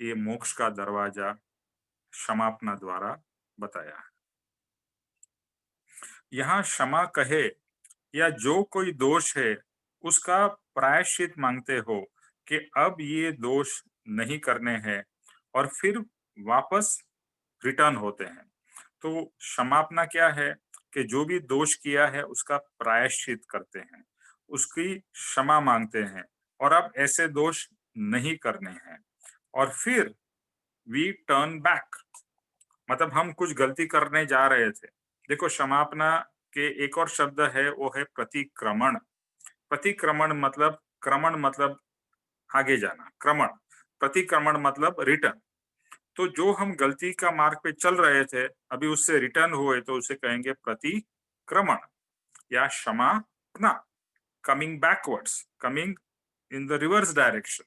ये मोक्ष का दरवाजा क्षमापना द्वारा बताया है। यहाँ क्षमा कहे या जो कोई दोष है उसका प्रायश्चित मांगते हो कि अब ये दोष नहीं करने हैं, और फिर वापस रिटर्न होते हैं। तो क्षमापना क्या है? कि जो भी दोष किया है उसका प्रायश्चित करते हैं, उसकी क्षमा मांगते हैं, और अब ऐसे दोष नहीं करने हैं। और फिर वी टर्न बैक, मतलब हम कुछ गलती करने जा रहे थे। देखो क्षमापना के एक और शब्द है, वो है प्रतिक्रमण। प्रतिक्रमण मतलब, क्रमण मतलब आगे जाना, क्रमण। प्रतिक्रमण मतलब रिटर्न। तो जो हम गलती का मार्ग पे चल रहे थे, अभी उससे रिटर्न हुए तो उसे कहेंगे प्रतिक्रमण या क्षमापना। Coming backwards, coming in the reverse direction.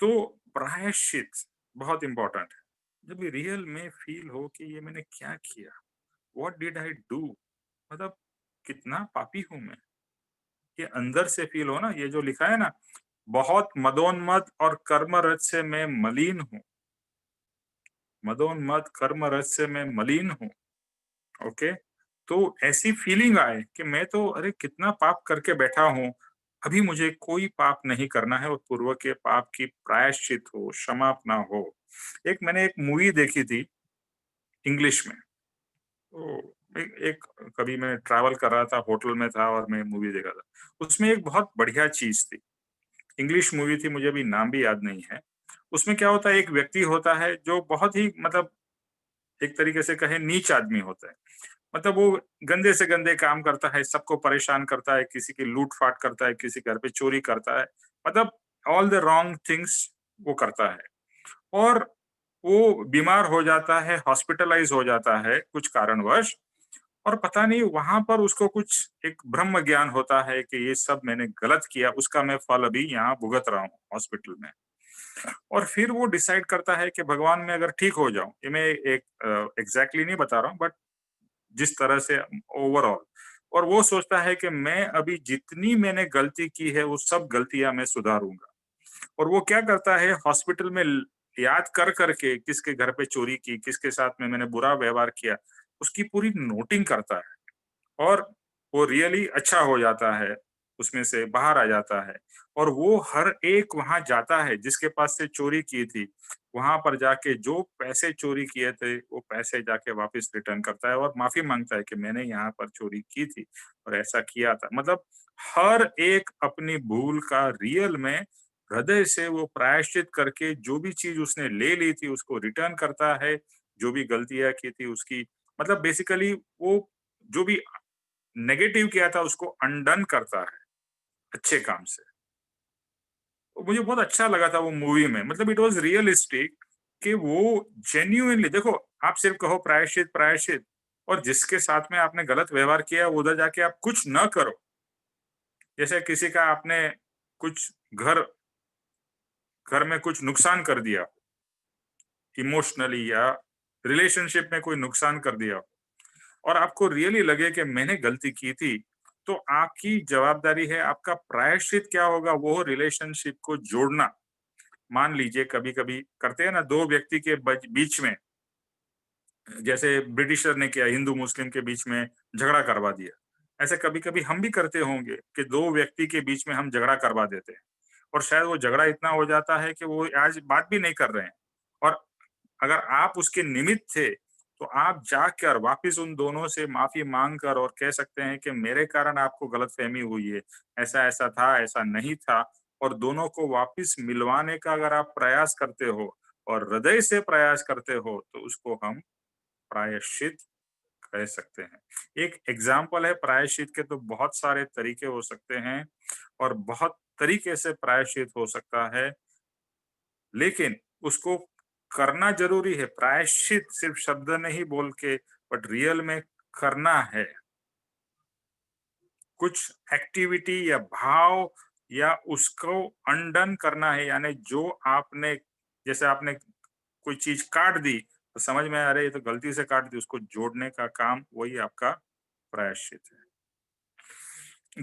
तो प्रायश्चित बहुत इंपॉर्टेंट है। जब ये रियल में फील हो कि ये मैंने क्या किया, व्हाट डिड आई डू, मतलब कितना पापी हूं मैं, ये अंदर से फील हो ना। ये जो लिखा है ना, बहुत मदोन्मत्त और कर्मरत से मैं मलिन हूँ, मदोन्मत्त कर्मरत से मैं मलिन हूँ। ओके, तो ऐसी फीलिंग आए कि मैं तो अरे कितना पाप करके बैठा हूँ, अभी मुझे कोई पाप नहीं करना है और पूर्व के पाप की प्रायश्चित हो, क्षमापना हो। एक मैंने एक मूवी देखी थी इंग्लिश में। तो एक कभी मैं ट्रैवल कर रहा था, होटल में था और मैं मूवी देखा था। उसमें एक बहुत बढ़िया चीज थी, इंग्लिश मूवी थी, मुझे अभी नाम भी याद नहीं है। उसमें क्या होता है, एक व्यक्ति होता है जो बहुत ही मतलब एक तरीके से कहे नीच आदमी होता है। मतलब वो गंदे से गंदे काम करता है, सबको परेशान करता है, किसी की लूट-फाट करता है, किसी घर पे चोरी करता है। मतलब ऑल द रॉन्ग थिंग्स वो करता है और वो बीमार हो जाता है, हॉस्पिटलाइज़ हो जाता है कुछ कारणवश। और पता नहीं वहाँ पर उसको कुछ एक ब्रह्म ज्ञान होता है कि ये सब मैंने गलत किया, उसका मैं फल अभी यहाँ भुगत रहा हूँ हॉस्पिटल में। और फिर वो डिसाइड करता है कि भगवान मैं अगर ठीक हो जाऊँ, ये मैं एक एग्ज़ैक्टली नहीं बता रहा हूँ, बट जिस तरह से ओवरऑल। और वो सोचता है कि मैं अभी जितनी मैंने गलती की है वो सब गलतियां मैं सुधारूंगा। और वो क्या करता है, हॉस्पिटल में याद कर करके किसके घर पे चोरी की, किसके साथ में मैंने बुरा व्यवहार किया, उसकी पूरी नोटिंग करता है। और वो रियली अच्छा हो जाता है, उसमें से बाहर आ जाता है। और वो हर एक वहाँ जाता है जिसके पास से चोरी की थी, वहाँ पर जाके जो पैसे चोरी किए थे, वो पैसे जाके वापस रिटर्न करता है और माफ़ी माँगता है कि मैंने यहाँ पर चोरी की थी और ऐसा किया था। मतलब हर एक अपनी भूल का रियल में हृदय से वो प्रायश्चित करके जो भी चीज़ उसने ले ली थी उसको रिटर्न करता है, जो भी गलतियाँ की थी उसकी मतलब बेसिकली वो जो भी नेगेटिव किया था उसको अनडन करता है अच्छे काम से। तो मुझे बहुत अच्छा लगा था वो मूवी में, मतलब इट वाज़ रियलिस्टिक कि वो जेन्युइनली देखो, आप सिर्फ कहो प्रायश्चित, प्रायश्चित और जिसके साथ में आपने गलत व्यवहार किया उधर जाके आप कुछ न करो। जैसे किसी का आपने कुछ घर घर में कुछ नुकसान कर दिया, इमोशनली या रिलेशनशिप में कोई नुकसान कर दिया और आपको रियली लगे कि मैंने गलती की थी, तो आपकी जवाबदारी है, आपका प्रायश्चित क्या होगा, वो रिलेशनशिप को जोड़ना। मान लीजिए कभी-कभी करते हैं ना 2 व्यक्ति के बीच में, जैसे ब्रिटिशर ने किया, हिंदू-मुस्लिम के बीच में झगड़ा करवा दिया। ऐसे कभी-कभी हम भी करते होंगे कि 2 व्यक्ति के बीच में हम झगड़ा करवा देते हैं और शायद वो झगड़ा इतना हो जाता है कि वो आज बात भी नहीं कर रहे हैं। और अगर आप उसके निमित्त थे, तो आप जाकर वापिस उन दोनों से माफ़ी माँग कर और कह सकते हैं कि मेरे कारण आपको गलतफ़हमी हुई है, ऐसा-ऐसा था, ऐसा नहीं था और दोनों को वापिस मिलवाने का अगर आप प्रयास करते हो और हृदय से प्रयास करते हो, तो उसको हम प्रायश्चित कह सकते हैं। एक एग्ज़ाम्पल है प्रायश्चित के, तो बहुत सारे तरीके हो सकते हैं और बहुत तरीके से प्रायश्चित हो सकता है, लेकिन उसको करना ज़रूरी है। प्रायश्चित सिर्फ़ शब्द नहीं बोल के बट रियल में करना है। कुछ एक्टिविटी या भाव या उसको अनडन करना है, यानी जो आपने जैसे आपने कोई चीज़ काट दी, तो समझ में आया अरे ये तो गलती से काट दी, उसको जोड़ने का काम वही आपका प्रायश्चित है।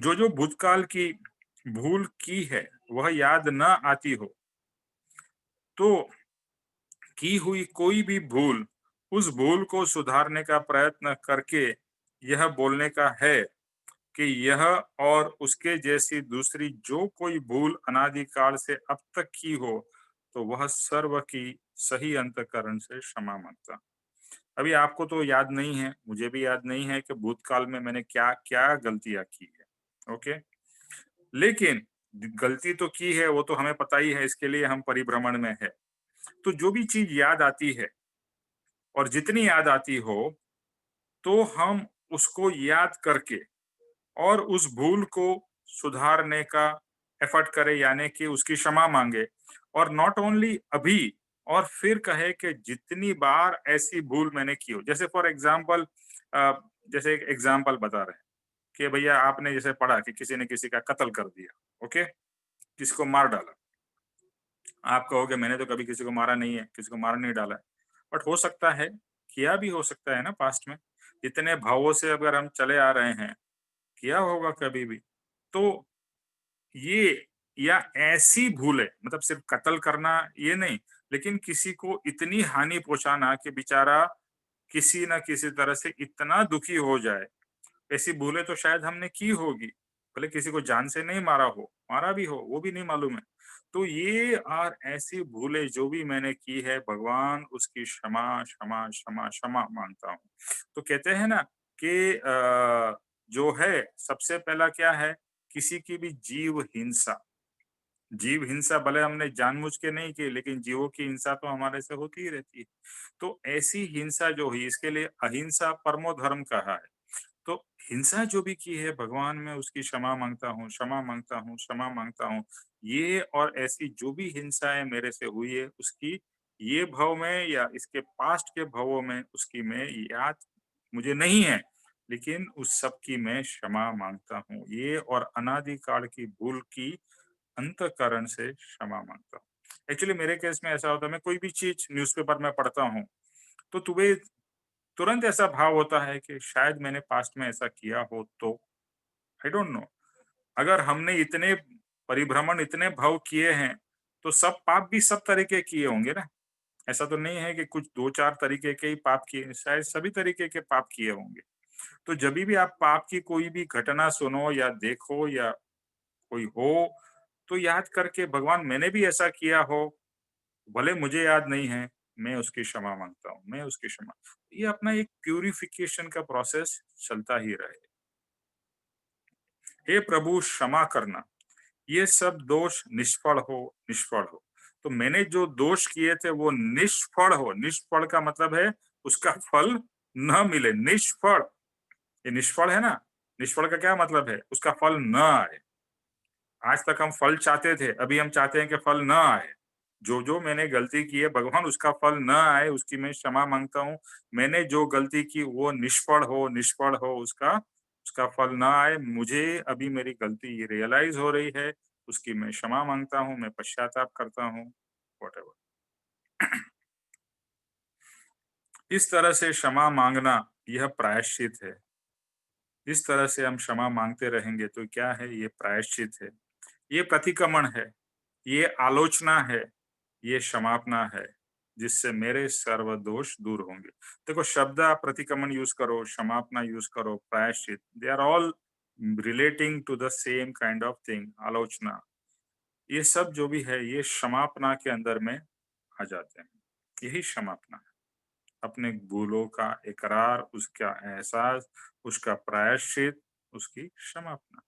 जो भूतकाल की भूल की है, वह याद न आती हो, तो की हुई कोई भी भूल, उस भूल को सुधारने का प्रयत्न करके यह बोलने का है कि यह और उसके जैसी दूसरी जो कोई भूल अनादिकाल से अब तक की हो, तो वह सर्व की सही अंतःकरण से क्षमा माँगता। अभी आपको तो याद नहीं है, मुझे भी याद नहीं है कि भूतकाल में मैंने क्या-क्या गलतियाँ की है, ओके? लेकिन गलती तो की है, वो तो हमें पता ही है, इसके लिए हम परिभ्रमण में हैं। तो जो भी चीज़ याद आती है और जितनी याद आती हो, तो हम उसको याद करके और उस भूल को सुधारने का एफर्ट करें, यानी कि उसकी क्षमा माँगे और नॉट ओनली अभी और फिर कहे कि जितनी बार ऐसी भूल मैंने की हो। जैसे फॉर एग्ज़ाम्पल जैसे एक एग्ज़ाम्पल बता रहे हैं कि भैया आपने जैसे पढ़ा कि किसी ने किसी का कत्ल कर दिया, ओके? किसी को मार डाला। आप कहोगे मैंने तो कभी किसी को मारा नहीं है, किसी को मार नहीं डाला है। बट हो सकता है, किया भी हो सकता है ना पास्ट में। इतने भावों से अगर हम चले आ रहे हैं, किया होगा कभी भी। तो ये या ऐसी भूलें मतलब सिर्फ कत्ल करना ये नहीं, लेकिन किसी को इतनी हानि पहुँचाना कि बेचारा किसी न किसी तरह से इतना दुखी हो जाए। ऐसी भूलें तो शायद हमने की होगी, भले किसी को जान से नहीं मारा हो, मारा भी हो, वो भी नहीं मालूम है। तो ये और ऐसी भूलें जो भी मैंने की है, भगवान उसकी क्षमा, क्षमा, क्षमा, क्षमा माँगता हूँ। तो कहते हैं ना कि जो है सबसे पहला क्या है, किसी की भी जीव हिंसा। जीव हिंसा भले हमने जानबूझ के नहीं की, लेकिन जीवों की हिंसा तो हमारे से होती ही रहती है। तो ऐसी हिंसा जो हुई, इसके लिए अहिंसा परमो धर्म कहा है। तो हिंसा जो भी की है भगवान, मैं उसकी क्षमा मांगता हूँ, क्षमा मांगता हूँ, क्षमा मांगता हूँ। ये और ऐसी जो भी हिंसाएं मेरे से हुई है, उसकी ये भव में या इसके पास्ट के भवों में उसकी मैं याद मुझे नहीं है, लेकिन उस सब की मैं क्षमा मांगता हूँ। ये और अनादिकाल की भूल की अंतःकरण से क्षमा मांगता हूँ। एक्चुअली मेरे केस में ऐसा होता है, मैं कोई भी चीज न्यूज़पेपर में पढ़ता हूँ, तो तुम्हें तुरंत ऐसा भाव होता है कि शायद मैंने पास्ट में ऐसा किया हो तो, आई डोंट नो। अगर हमने इतने परिभ्रमण, इतने भाव किए हैं, तो सब पाप भी सब तरह के किए होंगे ना। ऐसा तो नहीं है कि कुछ 2-4 तरीके के ही पाप किए हैं, शायद सभी तरीके के पाप किए होंगे। तो जभी भी आप पाप की कोई भी घटना सुनो या देखो या कोई हो, तो याद करके भगवान मैंने भी ऐसा किया हो, भले मुझे याद नहीं है, मैं उसकी क्षमा माँगता हूँ, मैं उसकी क्षमा। ये अपना एक प्यूरिफिकेशन का प्रोसेस चलता ही रहे। हे प्रभु क्षमा करना, ये सब दोष निष्फल हो, निष्फल हो। तो मैंने जो दोष किए थे वो निष्फल हो, निष्फल का मतलब है उसका फल न मिले, निष्फल। ये निष्फल है ना, निष्फल का क्या मतलब है? उसका फल न आए। आज तक हम फल चाहते थे, अभी हम चाहते हैं कि फल न आए। जो मैंने गलती की है भगवान उसका फल न आए, उसकी मैं क्षमा माँगता हूँ। मैंने जो गलती की वो निष्फल हो, उसका उसका फल ना आए। मुझे अभी मेरी गलती रियलाइज़ हो रही है, उसकी मैं क्षमा माँगता हूँ, मैं पश्चाताप करता हूँ, व्हाटएवर। इस तरह से क्षमा माँगना यह प्रायश्चित है। इस तरह से हम क्षमा माँगते रहेंगे तो क्या है, ये प्रायश्चित है। ये प्रतिक्रमण है, ये आलोचना है, ये क्षमापना है, जिससे मेरे सर्व दोष दूर होंगे। देखो शब्द आप प्रतिक्रमण यूज़ करो, क्षमापना यूज़ करो, प्रायश्चित, they are all relating to the same kind of thing, आलोचना। ये सब जो भी है, ये क्षमापना के अंदर में आ जाते हैं। यही क्षमापना है। अपने भूलों का इकरार, उसका एहसास, उसका प्रायश्चित, उसकी क्षमापना।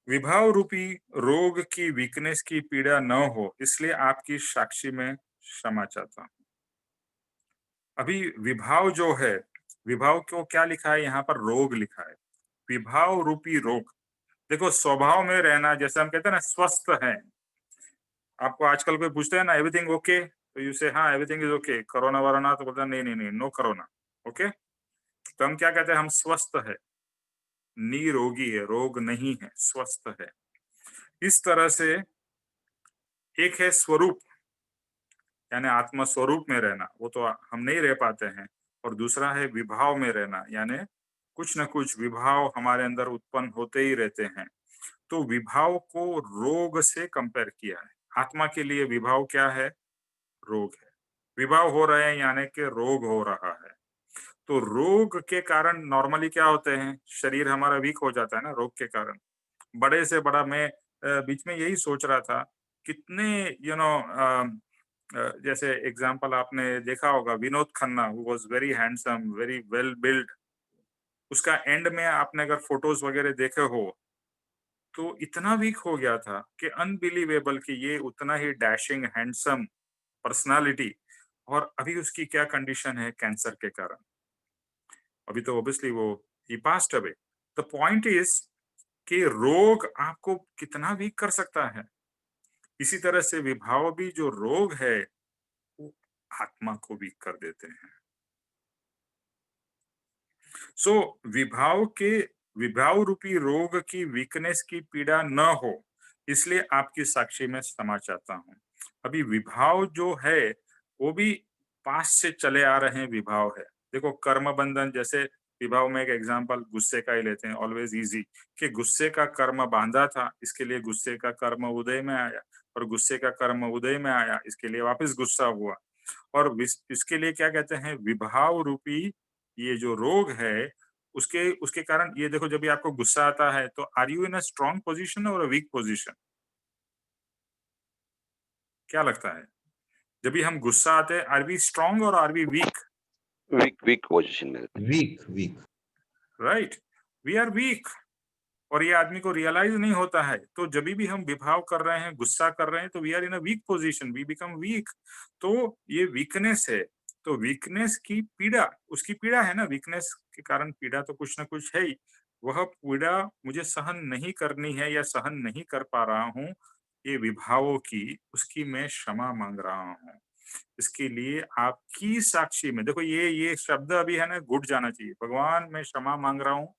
विभाव रूपी रोग की वीकनेस की पीड़ा न हो, इसलिए आपकी साक्षी में क्षमा चाहता हूँ। अभी विभाव जो है, विभाव को क्या लिखा है यहाँ पर? रोग लिखा है। विभाव रूपी रोग। देखो स्वभाव में रहना, जैसे हम कहते हैं ना स्वस्थ है। आपको आजकल कोई पूछते हैं ना एवरीथिंग ओके, तो यू से हाँ एवरीथिंग इज ओके, कोरोना वरोना, तो बोलता है नहीं नहीं नहीं, नो कोरोना, ओके। तो हम क्या कहते हैं? हम स्वस्थ है, निरोगी है, रोग नहीं है, स्वस्थ है। इस तरह से एक है स्वरूप, यानी आत्मा स्वरूप में रहना, वो तो हम नहीं रह पाते हैं। और दूसरा है विभाव में रहना, यानी कुछ न कुछ विभाव हमारे अंदर उत्पन्न होते ही रहते हैं। तो विभाव को रोग से कंपेयर किया है। आत्मा के लिए विभाव क्या है? रोग है। विभाव हो रहे हैं यानी कि रोग हो रहा है। तो रोग के कारण नॉर्मली क्या होते हैं? शरीर हमारा वीक हो जाता है ना रोग के कारण। बड़े से बड़ा मैं बीच में यही सोच रहा था, कितने जैसे एग्जांपल आपने देखा होगा, Vinod Khanna who was very handsome, very well built. उसका एंड में आपने अगर फोटोज वगैरह देखे हो, तो इतना वीक हो गया था कि अनबिलीवेबल कि ये उतना ही डैशिंग हैंडसम पर्सनालिटी, और अभी उसकी क्या कंडीशन है कैंसर के कारण। अभी तो ऑब्वियसली वो ही passed away. The point is कि रोग आपको कितना वीक कर सकता है। इसी तरह से विभाव भी जो रोग है, वो आत्मा को वीक कर देते हैं। सो विभाव के विभाव रूपी रोग की वीकनेस की पीड़ा न हो, इसलिए आपकी साक्षी में क्षमा चाहता हूँ। अभी विभाव जो है वो भी पास्ट से चले आ रहे हैं विभाव है। देखो कर्म बंधन जैसे विभाव में एक एग्जांपल गुस्से का ही लेते हैं, ऑलवेज इजी, कि गुस्से का कर्म बांधा था, इसके लिए गुस्से का कर्म उदय में आया, और गुस्से का कर्म उदय में आया, इसके लिए वापस गुस्सा हुआ। और इसके लिए क्या कहते हैं, विभाव रूपी ये जो रोग है, उसके उसके कारण ये देखो, जब भी आपको गुस्सा आता है तो are you in a strong position और अ वीक पोजीशन? क्या लगता है? जब भी हम गुस्सा आते हैं, आर वी स्ट्रांग और are we weak? Weak weak position में रहते weak weak. Right, we are weak. और ये आदमी को रियलाइज नहीं होता है। तो जब भी हम विभाव कर रहे हैं, गुस्सा कर रहे हैं, तो we are in a weak position, we become weak. तो ये वीकनेस है। तो वीकनेस की पीड़ा, उसकी पीड़ा है ना, वीकनेस के कारण पीड़ा तो कुछ ना कुछ है ही। वह पीड़ा मुझे सहन नहीं करनी है या सहन नहीं कर पा रहा हूँ, ये विभावों की, उसकी मैं क्षमा मांग रहा हूँ। इसके लिए आपकी साक्षी में, देखो ये शब्द अभी है ना, घुट जाना चाहिए। भगवान मैं क्षमा मांग रहा हूँ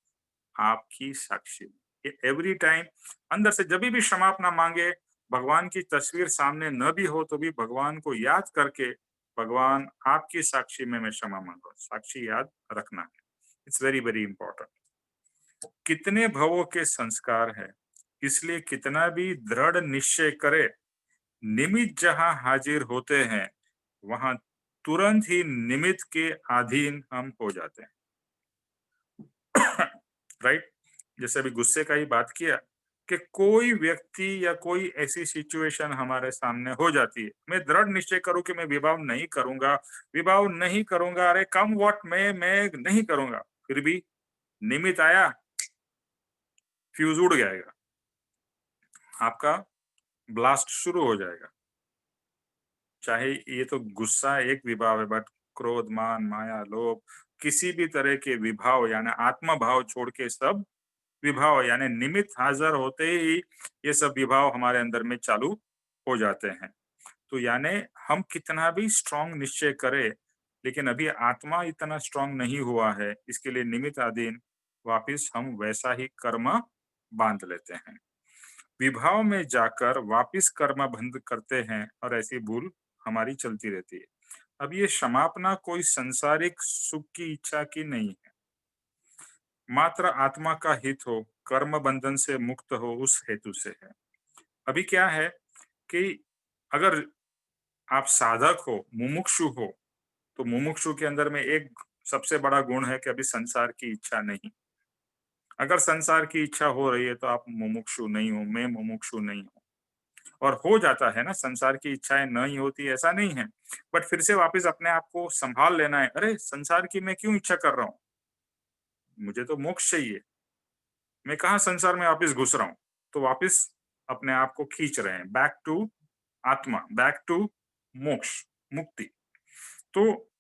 आपकी साक्षी में। ये एवरी टाइम अंदर से जब भी क्षमा अपना मांगे, भगवान की तस्वीर सामने न भी हो तो भी भगवान को याद करके, भगवान आपकी साक्षी में मैं क्षमा मांग रहा हूँ, साक्षी याद रखना है। It's very very important. कितने भवों के संस्कार है, इसलिए कितना भी दृढ़ निश्चय करे, निमित्त जहां हाजिर होते हैं वहां तुरंत ही निमित्त के अधीन हम हो जाते हैं। राइट, जैसे अभी गुस्से का ही बात किया, कि कोई व्यक्ति या कोई ऐसी सिचुएशन हमारे सामने हो जाती है, मैं दृढ़ निश्चय करूं कि मैं विवाह नहीं करूंगा, विवाह नहीं करूंगा, अरे कम व्हाट, मैं नहीं करूंगा, फिर भी निमित्त आया, फ्यूज उड़ जाएगा, आपका ब्लास्ट शुरू हो जाएगा। चाहे ये तो गुस्सा एक विभाव है, बट क्रोध, मान, माया, लोभ, किसी भी तरह के विभाव यानी आत्म भाव छोड़ के सब विभाव यानी निमित्त हाजिर होते ही ये सब विभाव हमारे अंदर में चालू हो जाते हैं। तो यानी हम कितना भी स्ट्रांग निश्चय करें, लेकिन अभी आत्मा इतना स्ट्रांग नहीं हुआ है, इसके लिए निमित्त अधीन वापिस हम वैसा ही कर्म बांध लेते हैं, विभाव में जाकर वापिस कर्म बंद करते हैं, और ऐसी भूल हमारी चलती रहती है। अब ये क्षमापना कोई सांसारिक सुख की इच्छा की नहीं है, मात्र आत्मा का हित हो, कर्म बंधन से मुक्त हो, उस हेतु से है। अभी क्या है कि अगर आप साधक हो, मुमुक्षु हो, तो मुमुक्षु के अंदर में एक सबसे बड़ा गुण है कि अभी संसार की इच्छा नहीं। अगर संसार की इच्छा हो रही है तो आप मुमुक्षु नहीं हो, मैं मुमुक्षु नहीं हूँ। और हो जाता है ना, संसार की इच्छाएं नहीं होती ऐसा नहीं है, बट फिर से वापस अपने आप को संभाल लेना है, अरे संसार की मैं क्यों इच्छा कर रहा हूँ, मुझे तो मोक्ष चाहिए, मैं कहाँ संसार में वापस घुस रहा हूँ। तो वापस अपने आप को खींच रहे हैं बैक टू आत्मा, बैक टू मोक्ष, मुक्ति। तो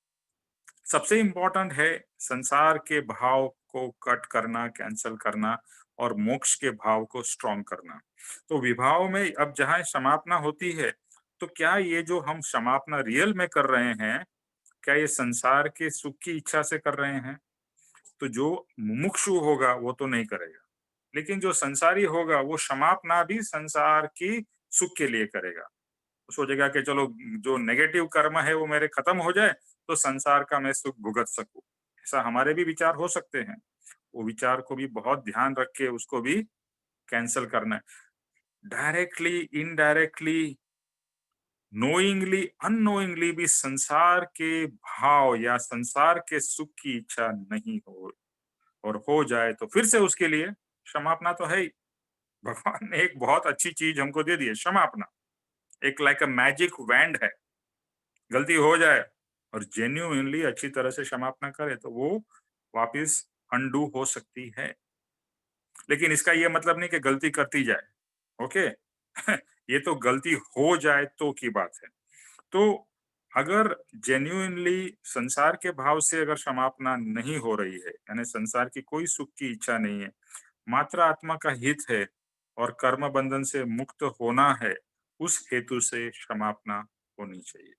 सबसे इंपॉर्टेंट है संसार के भाव को कट करना, कैंसल करना, और मोक्ष के भाव को स्ट्रॉन्ग करना। तो विभाव में अब जहां समापना होती है, तो क्या ये जो हम समापना रियल में कर रहे हैं, क्या ये संसार के सुख की इच्छा से कर रहे हैं? तो जो मुमुक्षु होगा वो तो नहीं करेगा, लेकिन जो संसारी होगा वो क्षमापना भी संसार की सुख के लिए करेगा। वो सोचेगा कि चलो जो नेगेटिव कर्म है वो मेरे खत्म हो जाए, तो संसार का मैं सुख भुगत सकूं। ऐसा हमारे भी विचार हो सकते हैं, वो विचार को भी बहुत ध्यान रख के उसको भी कैंसल करना है। डायरेक्टली, इनडायरेक्टली, नोइंगली, अननोइंगली भी संसार के भाव या संसार के सुख की इच्छा नहीं हो, और हो जाए तो फिर से उसके लिए क्षमापना तो है ही। भगवान ने एक बहुत अच्छी चीज हमको दे दी है, क्षमापना। एक लाइक अ मैजिक वैंड है, गलती हो जाए और जेन्युइनली अच्छी तरह से क्षमापना करे तो वो वापस अनडू हो सकती है। लेकिन इसका ये मतलब नहीं कि गलती करती जाए, ओके। ये तो गलती हो जाए तो की बात है। तो अगर जेन्युइनली संसार के भाव से अगर क्षमापना नहीं हो रही है, यानी संसार की कोई सुख की इच्छा नहीं है, मात्र आत्मा का हित है और कर्म बंधन से मुक्त होना है, उस हेतु से क्षमापना होनी चाहिए।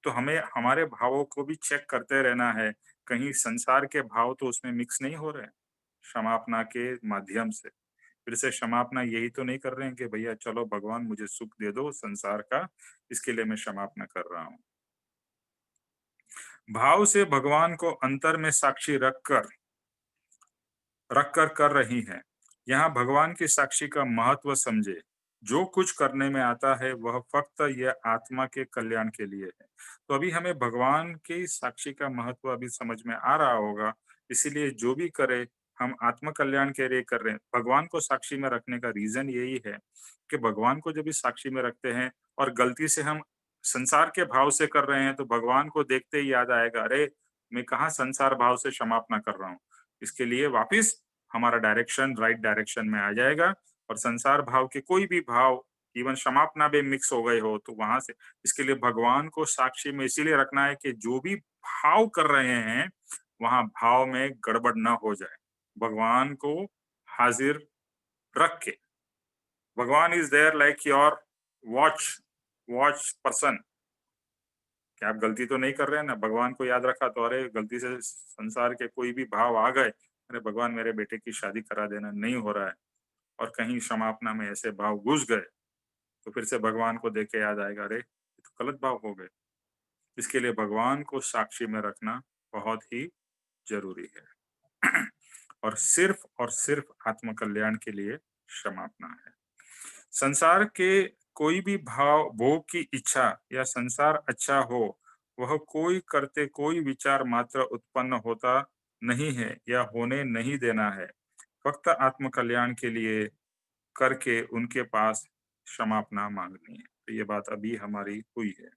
तो हमें हमारे भावों को भी चेक करते रहना है, कहीं संसार के भाव तो उसमें मिक्स नहीं हो रहे हैं। क्षमापना के माध्यम से। फिर से क्षमापना यही तो नहीं कर रहे हैं कि भैया चलो भगवान मुझे सुख दे दो संसार का, इसके लिए मैं क्षमापना कर रहा हूँ। भाव से भगवान को अंतर में साक्षी रखकर कर रही हैं। यहाँ भगवान की साक्षी का महत्व समझे। जो कुछ करने में आता है वह फक्त यह आत्मा के कल्याण के लिए है। तो अभी हमें भगवान की साक्षी का महत्व अभी समझ में आ रहा होगा। इसीलिए जो भी करे हम आत्म कल्याण के लिए कर रहे हैं। भगवान को साक्षी में रखने का रीजन यही है कि भगवान को जब भी साक्षी में रखते हैं और गलती से हम संसार के भाव से कर रहे हैं तो भगवान को देखते ही याद आएगा, अरे मैं कहाँ संसार भाव से क्षमापना कर रहा हूँ। इसके लिए वापिस हमारा डायरेक्शन राइट डायरेक्शन में आ जाएगा और संसार भाव के कोई भी भाव इवन क्षमापना भी मिक्स हो गए हो तो वहां से, इसके लिए भगवान को साक्षी में इसीलिए रखना है कि जो भी भाव कर रहे हैं वहां भाव में गड़बड़ ना हो जाए। भगवान को हाजिर रख के, भगवान is there like your watch watch person, कि आप गलती तो नहीं कर रहे हैं ना। भगवान को याद रखा तो अरे गलती से संसार के कोई भी भाव आ गए, अरे भगवान मेरे बेटे की शादी करा देना, नहीं हो रहा है, और कहीं क्षमापना में ऐसे भाव घुस गए तो फिर से भगवान को देख के याद आएगा, अरे ये तो गलत भाव हो गए। इसके लिए भगवान को साक्षी में रखना बहुत ही जरूरी है। और सिर्फ आत्म कल्याण के लिए क्षमापना है। संसार के कोई भी भाव भोग की इच्छा या संसार अच्छा हो, वह कोई करते कोई विचार मात्र उत्पन्न होता नहीं है या होने नहीं देना है। फक्त आत्म कल्याण के लिए करके उनके पास क्षमापना मांगनी है। तो ये बात अभी हमारी हुई है।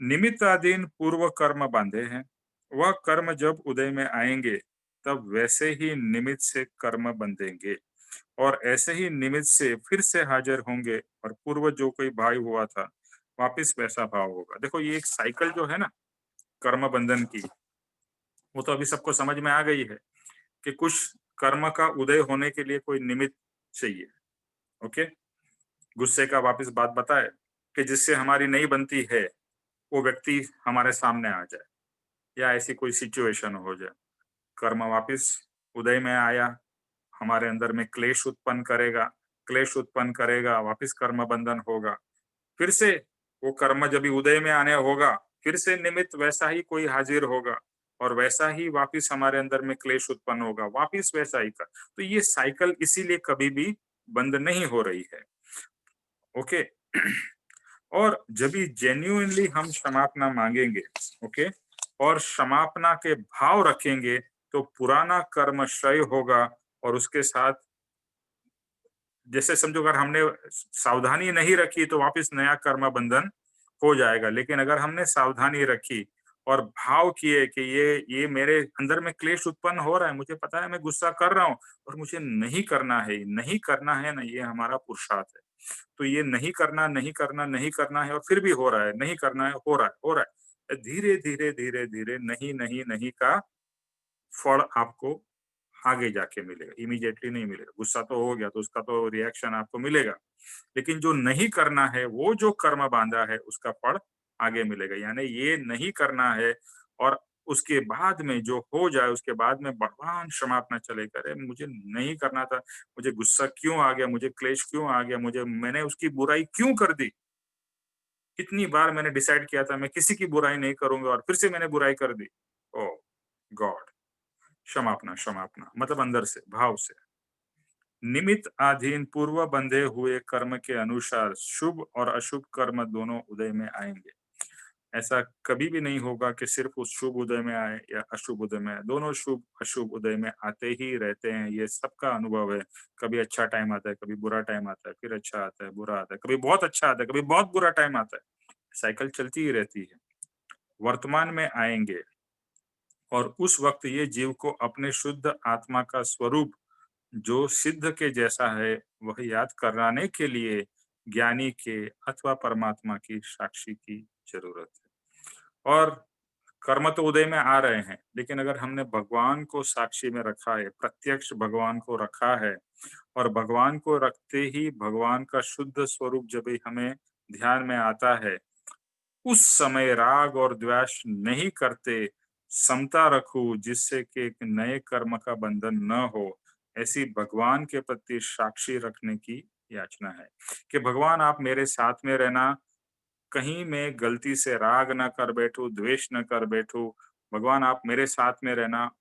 निमित्ताधीन पूर्व कर्म बांधे हैं, वह कर्म जब उदय में आएंगे तब वैसे ही निमित्त से कर्म बंधेंगे और ऐसे ही निमित्त से फिर से हाजिर होंगे और पूर्व जो कोई भाव हुआ था वापिस वैसा भाव होगा। देखो ये एक साइकिल जो है ना कर्म बंधन की, वो तो अभी सबको समझ में आ गई है कि कुछ कर्म का उदय होने के लिए कोई निमित्त चाहिए। ओके, गुस्से का वापिस बात बताए कि जिससे हमारी नहीं बनती है वो व्यक्ति हमारे सामने आ जाए या ऐसी कोई सिचुएशन हो जाए, कर्म वापिस उदय में आया, हमारे अंदर में क्लेश उत्पन्न करेगा, वापिस कर्म बंधन होगा। फिर से वो कर्म जब भी उदय में आने होगा, फिर से निमित्त वैसा ही कोई हाजिर होगा और वैसा ही वापिस हमारे अंदर में क्लेश उत्पन्न होगा, वापिस वैसा ही कर। तो ये साइकिल इसीलिए कभी भी बंद नहीं हो रही है। ओके। और जब भी जेन्युइनली हम क्षमापना मांगेंगे, ओके, और क्षमापना के भाव रखेंगे तो पुराना कर्म क्षय होगा और उसके साथ, जैसे समझो अगर हमने सावधानी नहीं रखी तो वापस नया कर्म बंधन हो जाएगा। लेकिन अगर हमने सावधानी रखी और भाव किए कि ये मेरे अंदर में क्लेश उत्पन्न हो रहा है, मुझे पता है मैं गुस्सा कर रहा हूँ और मुझे नहीं करना है, नहीं करना है ना, ये हमारा पुरुषार्थ है। तो ये नहीं करना, नहीं करना, नहीं करना है और फिर भी हो रहा है, नहीं करना है, हो रहा है, हो रहा है। धीरे धीरे धीरे धीरे नहीं नहीं नहीं का फल आपको आगे जाके मिलेगा, इमीडिएटली नहीं मिलेगा। गुस्सा तो हो गया तो उसका तो रिएक्शन आपको मिलेगा, लेकिन जो नहीं करना है वो जो कर्म बांधा है उसका फल आगे मिलेगा। यानी ये नहीं करना है और उसके बाद में जो हो जाए उसके बाद में भगवान क्षमापना चले करे, मुझे नहीं करना था, मुझे गुस्सा क्यों आ गया, मुझे क्लेश क्यों आ गया, मुझे मैंने उसकी बुराई क्यों कर दी। कितनी बार मैंने डिसाइड किया था मैं किसी की बुराई नहीं करूंगा और फिर से मैंने बुराई कर दी। ओ गॉड, क्षमापना, क्षमापना मतलब अंदर से भाव से। निमित्त अधीन पूर्व बंधे हुए कर्म के अनुसार शुभ और अशुभ कर्म दोनों उदय में आएंगे। ऐसा कभी भी नहीं होगा कि सिर्फ उस शुभ उदय में आए या अशुभ उदय में आए, दोनों शुभ अशुभ उदय में आते ही रहते हैं। ये सबका अनुभव है। कभी अच्छा टाइम आता है, कभी बुरा टाइम आता है, फिर अच्छा आता है, बुरा आता है, कभी बहुत अच्छा आता है, कभी बहुत बुरा टाइम आता है। साइकिल चलती ही रहती है। वर्तमान में आएंगे और उस वक्त ये जीव को अपने शुद्ध आत्मा का स्वरूप जो सिद्ध के जैसा है वह याद कराने के लिए ज्ञानी के अथवा परमात्मा की साक्षी की जरूरत है। और कर्म तो उदय में आ रहे हैं, लेकिन अगर हमने भगवान को साक्षी में रखा है, प्रत्यक्ष भगवान को रखा है और भगवान को रखते ही भगवान का शुद्ध स्वरूप जब भी हमें ध्यान में आता है, उस समय राग और द्वेष नहीं करते, समता रखूं, जिससे कि एक नए कर्म का बंधन न हो, ऐसी भगवान के प्रति साक्षी रखने की याचना है कि भगवान आप मेरे साथ में रहना, कहीं मैं गलती से राग ना कर बैठूं, द्वेष न कर बैठूं। भगवान आप मेरे साथ में रहना।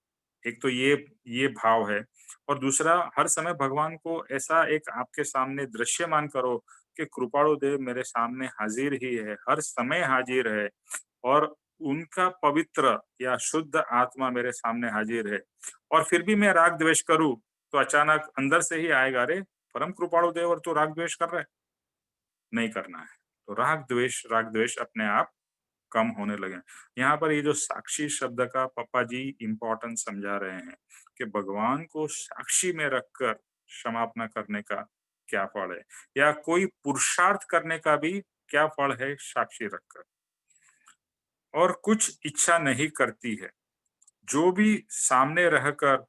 एक तो ये भाव है, और दूसरा हर समय भगवान को ऐसा एक आपके सामने दृश्यमान करो कि कृपाणु देव मेरे सामने हाजिर ही है, हर समय हाजिर है, और उनका पवित्र या शुद्ध आत्मा मेरे सामने हाजिर है। और फिर भी मैं राग द्वेष करूं, तो अचानक अंदर से ही आएगा, अरे परम कृपाणु देव, और तू राग द्वेष कर रहा है, नहीं करना है। तो राग द्वेष अपने आप कम होने लगे। यहाँ पर ये जो साक्षी शब्द का पापा जी इम्पोर्टेंस समझा रहे हैं कि भगवान को साक्षी में रखकर क्षमापना करने का क्या फल है, या कोई पुरुषार्थ करने का भी क्या फल है साक्षी रखकर। और कुछ इच्छा नहीं करती है, जो भी सामने रहकर।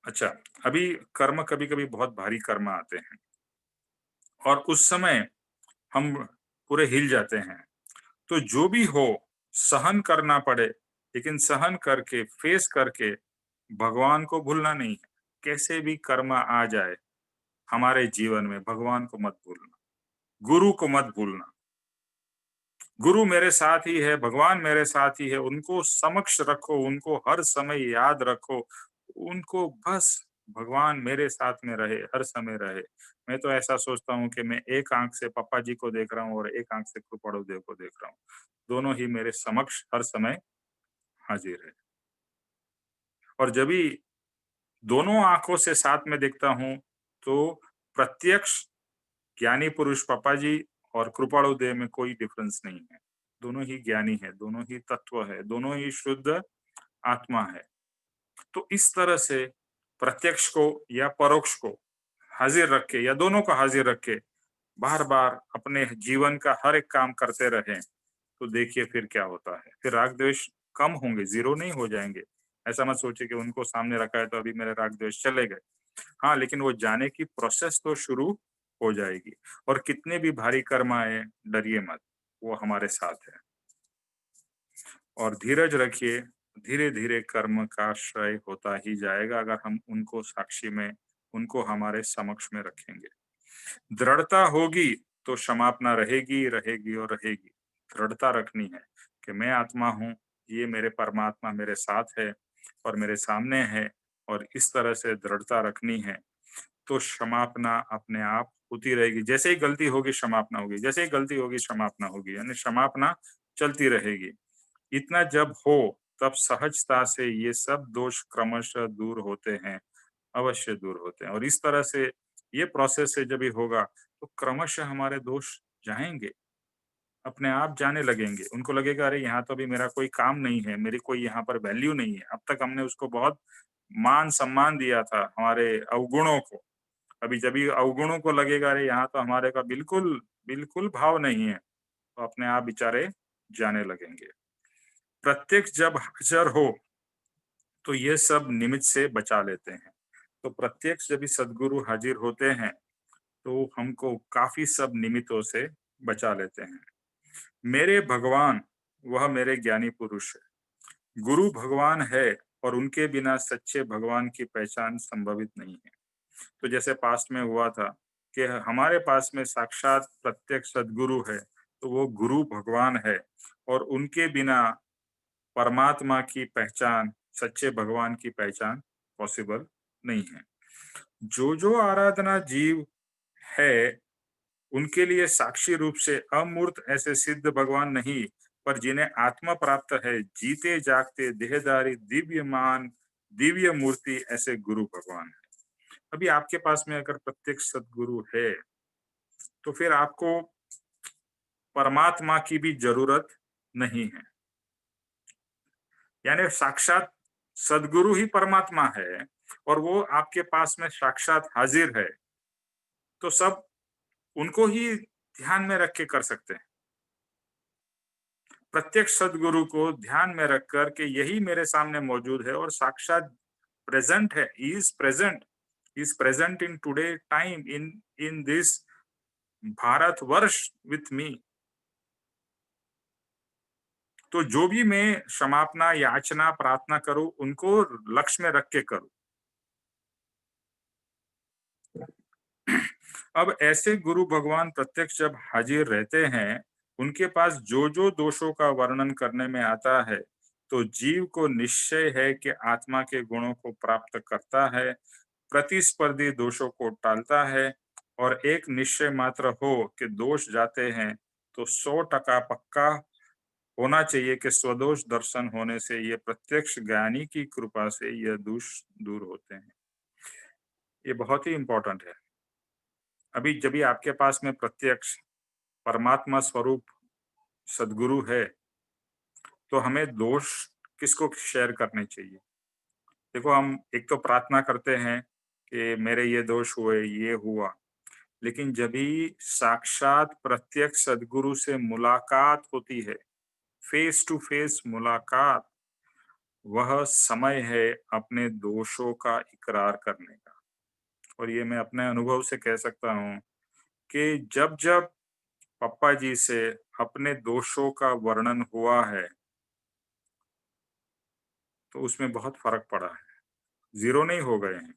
अच्छा, अभी कर्म कभी-कभी बहुत भारी कर्म आते हैं, और उस समय हम पूरे हिल जाते हैं। तो जो भी हो, सहन करना पड़े, लेकिन सहन करके, फेस करके भगवान को भूलना नहीं है। कैसे भी कर्म आ जाए हमारे जीवन में, भगवान को मत भूलना, गुरु को मत भूलना। गुरु मेरे साथ ही है, भगवान मेरे साथ ही है, उनको समक्ष रखो, उनको हर समय याद रखो, उनको बस भगवान मेरे साथ में रहे, हर समय रहे। मैं तो ऐसा सोचता हूँ कि मैं एक आँख से पापा जी को देख रहा हूँ और एक आँख से कृपाणु देव को देख रहा हूँ। दोनों ही मेरे समक्ष हर समय हाजिर है। और जब भी दोनों आँखों से साथ में देखता हूँ, तो प्रत्यक्ष ज्ञानी पुरुष पापा जी और कृपाणु देव में कोई डिफरेंस नहीं है। दोनों ही ज्ञानी है, दोनों ही तत्व है, दोनों ही शुद्ध आत्मा है। तो इस तरह से प्रत्यक्ष को या परोक्ष को हाजिर रख के, या दोनों को हाजिर रख के बार-बार अपने जीवन का हर एक काम करते रहें, तो देखिए फिर क्या होता है। फिर राग द्वेष कम होंगे, ज़ीरो नहीं हो जाएँगे। ऐसा मत सोचिए कि उनको सामने रखा है तो अभी मेरे राग द्वेष चले गए। हाँ, लेकिन वो जाने की प्रोसेस तो शुरू हो जाएगी। और कितने भी भारी कर्म आए, डरिए मत, वो हमारे साथ है। और धीरज रखिए, धीरे-धीरे कर्म का क्षय होता ही जाएगा, अगर हम उनको साक्षी में, उनको हमारे समक्ष में रखेंगे। दृढ़ता होगी तो क्षमापना रहेगी, रहेगी और रहेगी। दृढ़ता रखनी है कि मैं आत्मा हूँ, ये मेरे परमात्मा मेरे साथ है और मेरे सामने है, और इस तरह से दृढ़ता रखनी है। तो क्षमापना अपने आप होती रहेगी। जैसे ही गलती होगी क्षमापना होगी, जैसे ही गलती होगी क्षमापना होगी, यानी क्षमापना चलती रहेगी। इतना जब हो, तब सहजता से ये सब दोष क्रमशः दूर होते हैं, अवश्य दूर होते हैं। और इस तरह से ये प्रोसेस से जब ये होगा, तो क्रमशः हमारे दोष जाएँगे, अपने आप जाने लगेंगे। उनको लगेगा, अरे यहाँ तो अभी मेरा कोई काम नहीं है, मेरी कोई यहाँ पर वैल्यू नहीं है। अब तक हमने उसको बहुत मान-सम्मान दिया था, हमारे अवगुणों को। अभी जब ये अवगुणों को लगेगा, अरे यहाँ तो हमारे का बिल्कुल, बिल्कुल भाव नहीं है, तो अपने आप बेचारे जाने लगेंगे। प्रत्यक्ष जब हाज़िर हो, तो ये सब निमित्त से बचा लेते हैं। तो प्रत्यक्ष जब भी सद्गुरु हाजिर होते हैं, तो हमको काफ़ी सब निमित्तों से बचा लेते हैं। मेरे भगवान, वह मेरे ज्ञानी पुरुष है। गुरु भगवान है, और उनके बिना सच्चे भगवान की पहचान संभवित नहीं है। तो जैसे पास्ट में हुआ था कि हमारे पास में साक्षात प्रत्यक्ष सद्गुरु है, तो वो गुरु भगवान है, और उनके बिना परमात्मा की पहचान, सच्चे भगवान की पहचान पॉसिबल नहीं है। जो आराधना जीव है, उनके लिए साक्षी रूप से अमूर्त ऐसे सिद्ध भगवान नहीं, पर जिन्हें आत्मा प्राप्त है, जीते जागते देहधारी दिव्यमान दिव्य मूर्ति ऐसे गुरु भगवान है। अभी आपके पास में अगर प्रत्यक्ष सद्गुरु है, तो फिर आपको परमात्मा की भी जरूरत नहीं है। यानी साक्षात सद्गुरु ही परमात्मा है, और वो आपके पास में साक्षात हाजिर है, तो सब उनको ही ध्यान में रख के कर सकते हैं। प्रत्यक्ष सद्गुरु को ध्यान में रख कर के यही मेरे सामने मौजूद है और साक्षात प्रेजेंट है। He is present in today time, in this Bharat वर्ष विथ मी। तो जो भी मैं क्षमापना, याचना, प्रार्थना करूँ, उनको लक्ष्य में रख के करूँ। अब ऐसे गुरु भगवान प्रत्यक्ष जब हाजिर रहते हैं, उनके पास जो-जो दोषों का वर्णन करने में आता है, तो जीव को निश्चय है कि आत्मा के गुणों को प्राप्त करता है, प्रतिस्पर्धी दोषों को टालता है और एक निश्चय मात्र हो कि दोष जाते हैं, तो 100% पक्का होना चाहिए कि स्वदोष दर्शन होने से ये प्रत्यक्ष ज्ञानी की कृपा से ये दोष दूर होते हैं। ये बहुत ही इम्पोर्टेंट है। अभी जब भी आपके पास में प्रत्यक्ष परमात्मा स्वरूप सद्गुरु है, तो हमें दोष किसको शेयर करने चाहिए? देखो, हम एक तो प्रार्थना करते हैं कि मेरे ये दोष हुए, ये हुआ, लेकिन जब भी साक्षात प्रत्यक्ष सद्गुरु से मुलाकात होती है, फेस टू फेस मुलाकात, वह समय है अपने दोषों का इकरार करने का। और ये मैं अपने अनुभव से कह सकता हूँ कि जब-जब पप्पा जी से अपने दोषों का वर्णन हुआ है, तो उसमें बहुत फ़र्क पड़ा है। ज़ीरो नहीं हो गए हैं,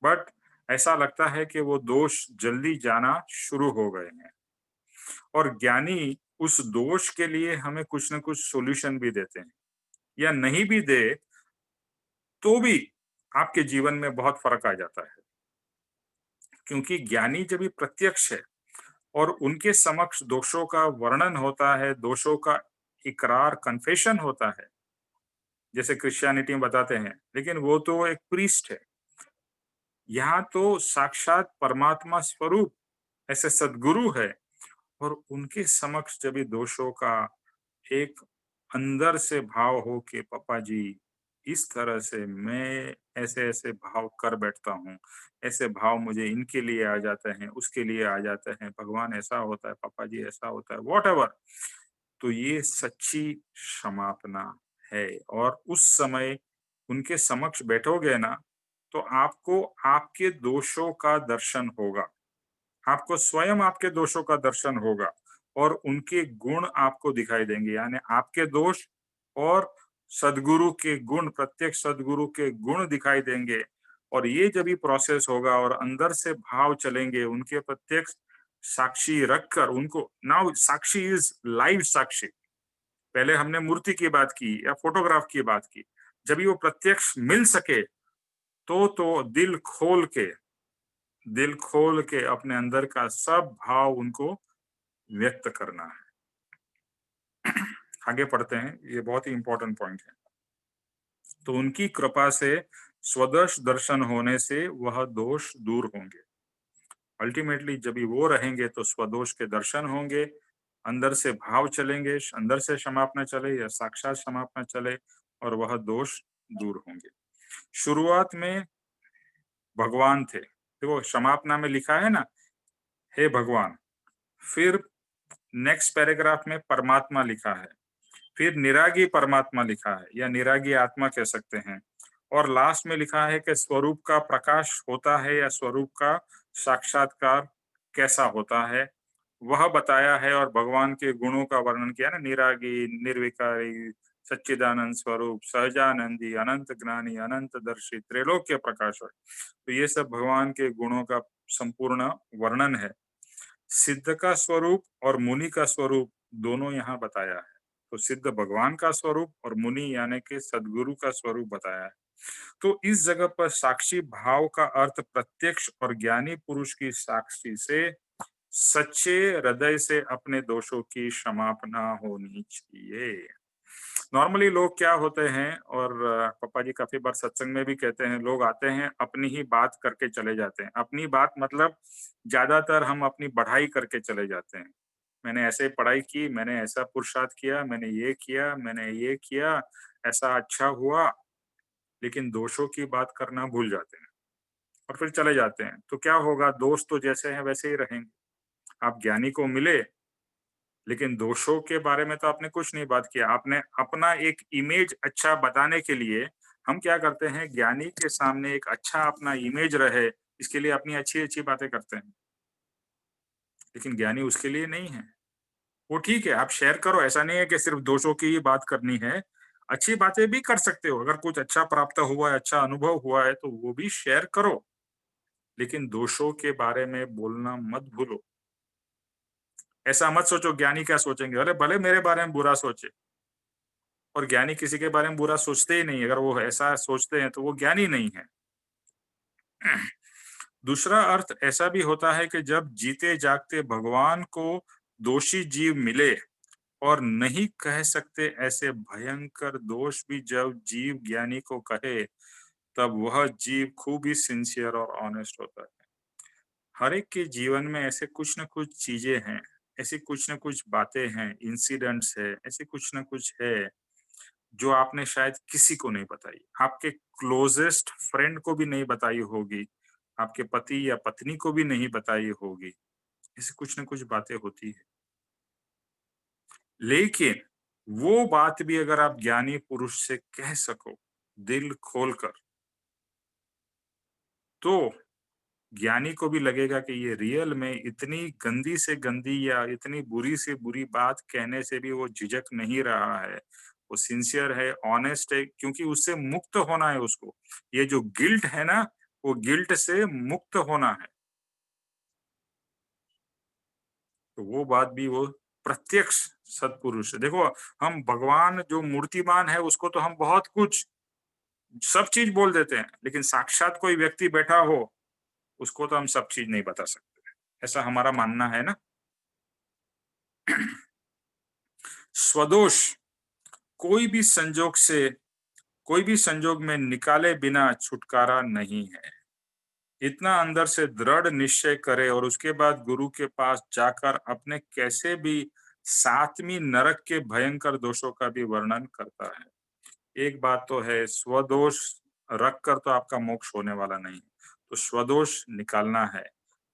बट ऐसा लगता है कि वो दोष जल्दी जाना शुरू हो गए हैं। और ज्ञानी उस दोष के लिए हमें कुछ न कुछ सॉल्यूशन भी देते हैं, या नहीं भी दे, तो भी आपके जीवन में बहुत फ़र्क आ जाता है। क्योंकि ज्ञानी जब भी प्रत्यक्ष है और उनके समक्ष दोषों का वर्णन होता है, दोषों का इकरार, कन्फेशन होता है, जैसे क्रिश्चियनिटी में बताते हैं, लेकिन वो तो एक प्रीस्ट है। यहाँ तो साक्षात परमात्मा स्वरूप ऐसे सद्गुरु है, और उनके समक्ष जब भी दोषों का एक अंदर से भाव हो कि पापा जी, इस तरह से मैं ऐसे-ऐसे भाव कर बैठता हूँ, ऐसे भाव मुझे इनके लिए आ जाते हैं, उसके लिए आ जाते हैं, भगवान ऐसा होता है, पापा जी ऐसा होता है, व्हाटएवर। तो ये सच्ची क्षमापना है, और उस समय उनके समक्ष बैठोगे ना, तो आपको आपके दोषों का दर्शन होगा। आपको स्वयं आपके दोषों का दर्शन होगा और उनके गुण आपको दिखाई देंगे, यानी आपके दोष और सद्गुरु के गुण, प्रत्यक्ष सद्गुरु के गुण दिखाई देंगे। और ये जब भी प्रोसेस होगा और अंदर से भाव चलेंगे, उनके प्रत्यक्ष साक्षी रखकर उनको, नाउ साक्षी इज लाइव साक्षी। पहले हमने मूर्ति की बात की या फोटोग्राफ की बात की। जब भी वो प्रत्यक्ष मिल सके, तो दिल खोल के अपने अंदर का सब भाव उनको व्यक्त करना है। आगे पढ़ते हैं, ये बहुत ही इंपॉर्टेंट पॉइंट है। तो उनकी कृपा से स्वदर्श दर्शन होने से वह दोष दूर होंगे। अल्टीमेटली जब भी वो रहेंगे तो स्वदोष के दर्शन होंगे, अंदर से भाव चलेंगे, अंदर से क्षमापना चले या साक्षात क्षमापना चले, और वह दोष दूर होंगे। शुरुआत में भगवान थे, देखो क्षमापना में लिखा है ना, हे भगवान। फिर नेक्स्ट पैराग्राफ में परमात्मा लिखा है, फिर निरागी परमात्मा लिखा है या निरागी आत्मा कह सकते हैं, और लास्ट में लिखा है कि स्वरूप का प्रकाश होता है या स्वरूप का साक्षात्कार कैसा होता है, वह बताया है। और भगवान के गुणों का वर्णन किया ना, निरागी, निर्विकारी, सच्चिदानंद स्वरूप, सहजानंदी, अनंत ज्ञानी, अनंत दर्शी, त्रैलोक्य प्रकाशक। तो ये सब भगवान के गुणों का संपूर्ण वर्णन है। सिद्ध का स्वरूप और मुनि का स्वरूप दोनों यहाँ बताया है। तो सिद्ध भगवान का स्वरूप और मुनि यानी कि सद्गुरु का स्वरूप बताया है। तो इस जगह पर साक्षी भाव का अर्थ प्रत्यक्ष और ज्ञानी पुरुष की साक्षी से सच्चे हृदय से अपने दोषों की क्षमापना होनी चाहिए। नॉर्मली लोग क्या होते हैं, और पापा जी काफी बार सत्संग में भी कहते हैं, लोग आते हैं अपनी ही बात करके चले जाते हैं। अपनी बात मतलब ज्यादातर हम अपनी बढ़ाई करके चले जाते हैं। मैंने ऐसे पढ़ाई की, मैंने ऐसा पुरुषार्थ किया, मैंने ये किया, मैंने ये किया, ऐसा अच्छा हुआ, लेकिन दोषों की बात करना भूल जाते हैं और फिर चले जाते हैं। तो क्या होगा, दोस्त तो जैसे हैं वैसे ही रहेंगे। आप ज्ञानी को मिले, लेकिन दोषों के बारे में तो आपने कुछ नहीं बात किया। आपने अपना एक इमेज अच्छा बताने के लिए, हम क्या करते हैं, ज्ञानी के सामने एक अच्छा अपना इमेज रहे, इसके लिए अपनी अच्छी-अच्छी बातें करते हैं। लेकिन ज्ञानी उसके लिए नहीं है। वो ठीक है, आप शेयर करो, ऐसा नहीं है कि सिर्फ दोषों की ही बात करनी है। अच्छी बातें भी कर सकते हो, अगर कुछ अच्छा प्राप्त हुआ है, अच्छा अनुभव हुआ है, तो वो भी शेयर करो। लेकिन दोषों के बारे में बोलना मत भूलो। ऐसा मत सोचो ज्ञानी क्या सोचेंगे, अरे भले मेरे बारे में बुरा सोचे। और ज्ञानी किसी के बारे में बुरा सोचते ही नहीं, अगर वो ऐसा सोचते हैं तो वो ज्ञानी नहीं है। दूसरा अर्थ ऐसा भी होता है कि जब जीते जागते भगवान को दोषी जीव मिले और नहीं कह सकते ऐसे भयंकर दोष भी जब जीव ज्ञानी को कहे, तब वह जीव खूब ही सिंसियर और ऑनेस्ट होता है। हर एक के जीवन में ऐसे कुछ न कुछ चीजें हैं, ऐसी कुछ न कुछ बातें हैं, इंसिडेंट्स है, ऐसे कुछ न कुछ है जो आपने शायद किसी को नहीं बताई, आपके क्लोजेस्ट फ्रेंड को भी नहीं बताई होगी, आपके पति या पत्नी को भी नहीं बताई होगी। ऐसी कुछ न कुछ बातें होती है। लेकिन वो बात भी अगर आप ज्ञानी पुरुष से कह सको, दिल खोलकर, तो ज्ञानी को भी लगेगा कि ये रियल में इतनी गंदी से गंदी या इतनी बुरी से बुरी बात कहने से भी वो झिझक नहीं रहा है। वो सिंसियर है, ऑनेस्ट है, क्योंकि उससे मुक्त होना है उसको। ये जो गिल्ट है ना, वो गिल्ट से मुक्त होना है। तो वो बात भी वो प्रत्यक्ष सत्पुरुष है। देखो, हम भगवान जो मूर्तिमान है उसको तो हम बहुत कुछ सब चीज़ बोल देते हैं, लेकिन साक्षात कोई व्यक्ति बैठा हो, उसको तो हम सब चीज़ नहीं बता सकते। ऐसा हमारा मानना है ना। स्वदोष कोई भी संजोग से, कोई भी संजोग में निकाले बिना छुटकारा नहीं है। इतना अंदर से दृढ़ निश्चय करे और उसके बाद गुरु के पास जाकर अपने कैसे भी 7वीं नरक के भयंकर दोषों का भी वर्णन करता है। एक बात तो है, स्वदोष रख कर तो आपका मोक्ष होने वाला नहीं। तो स्वदोष निकालना है,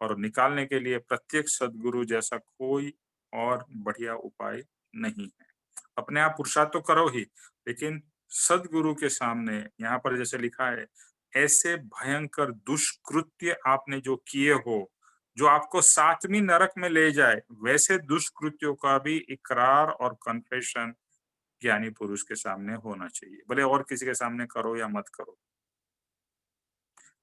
और निकालने के लिए प्रत्यक्ष सद्गुरु जैसा कोई और बढ़िया उपाय नहीं है। अपने आप पुरुषार्थ तो करो ही, लेकिन सद्गुरु के सामने, यहाँ पर जैसे लिखा है, ऐसे भयंकर दुष्कृत्य आपने जो किए हो, जो आपको 7वीं नरक में ले जाए, वैसे दुष्कृत्यों का भी इकरार और कन्फेशन ज्ञानी पुरुष के सामने होना चाहिए, भले और किसी के सामने करो या मत करो।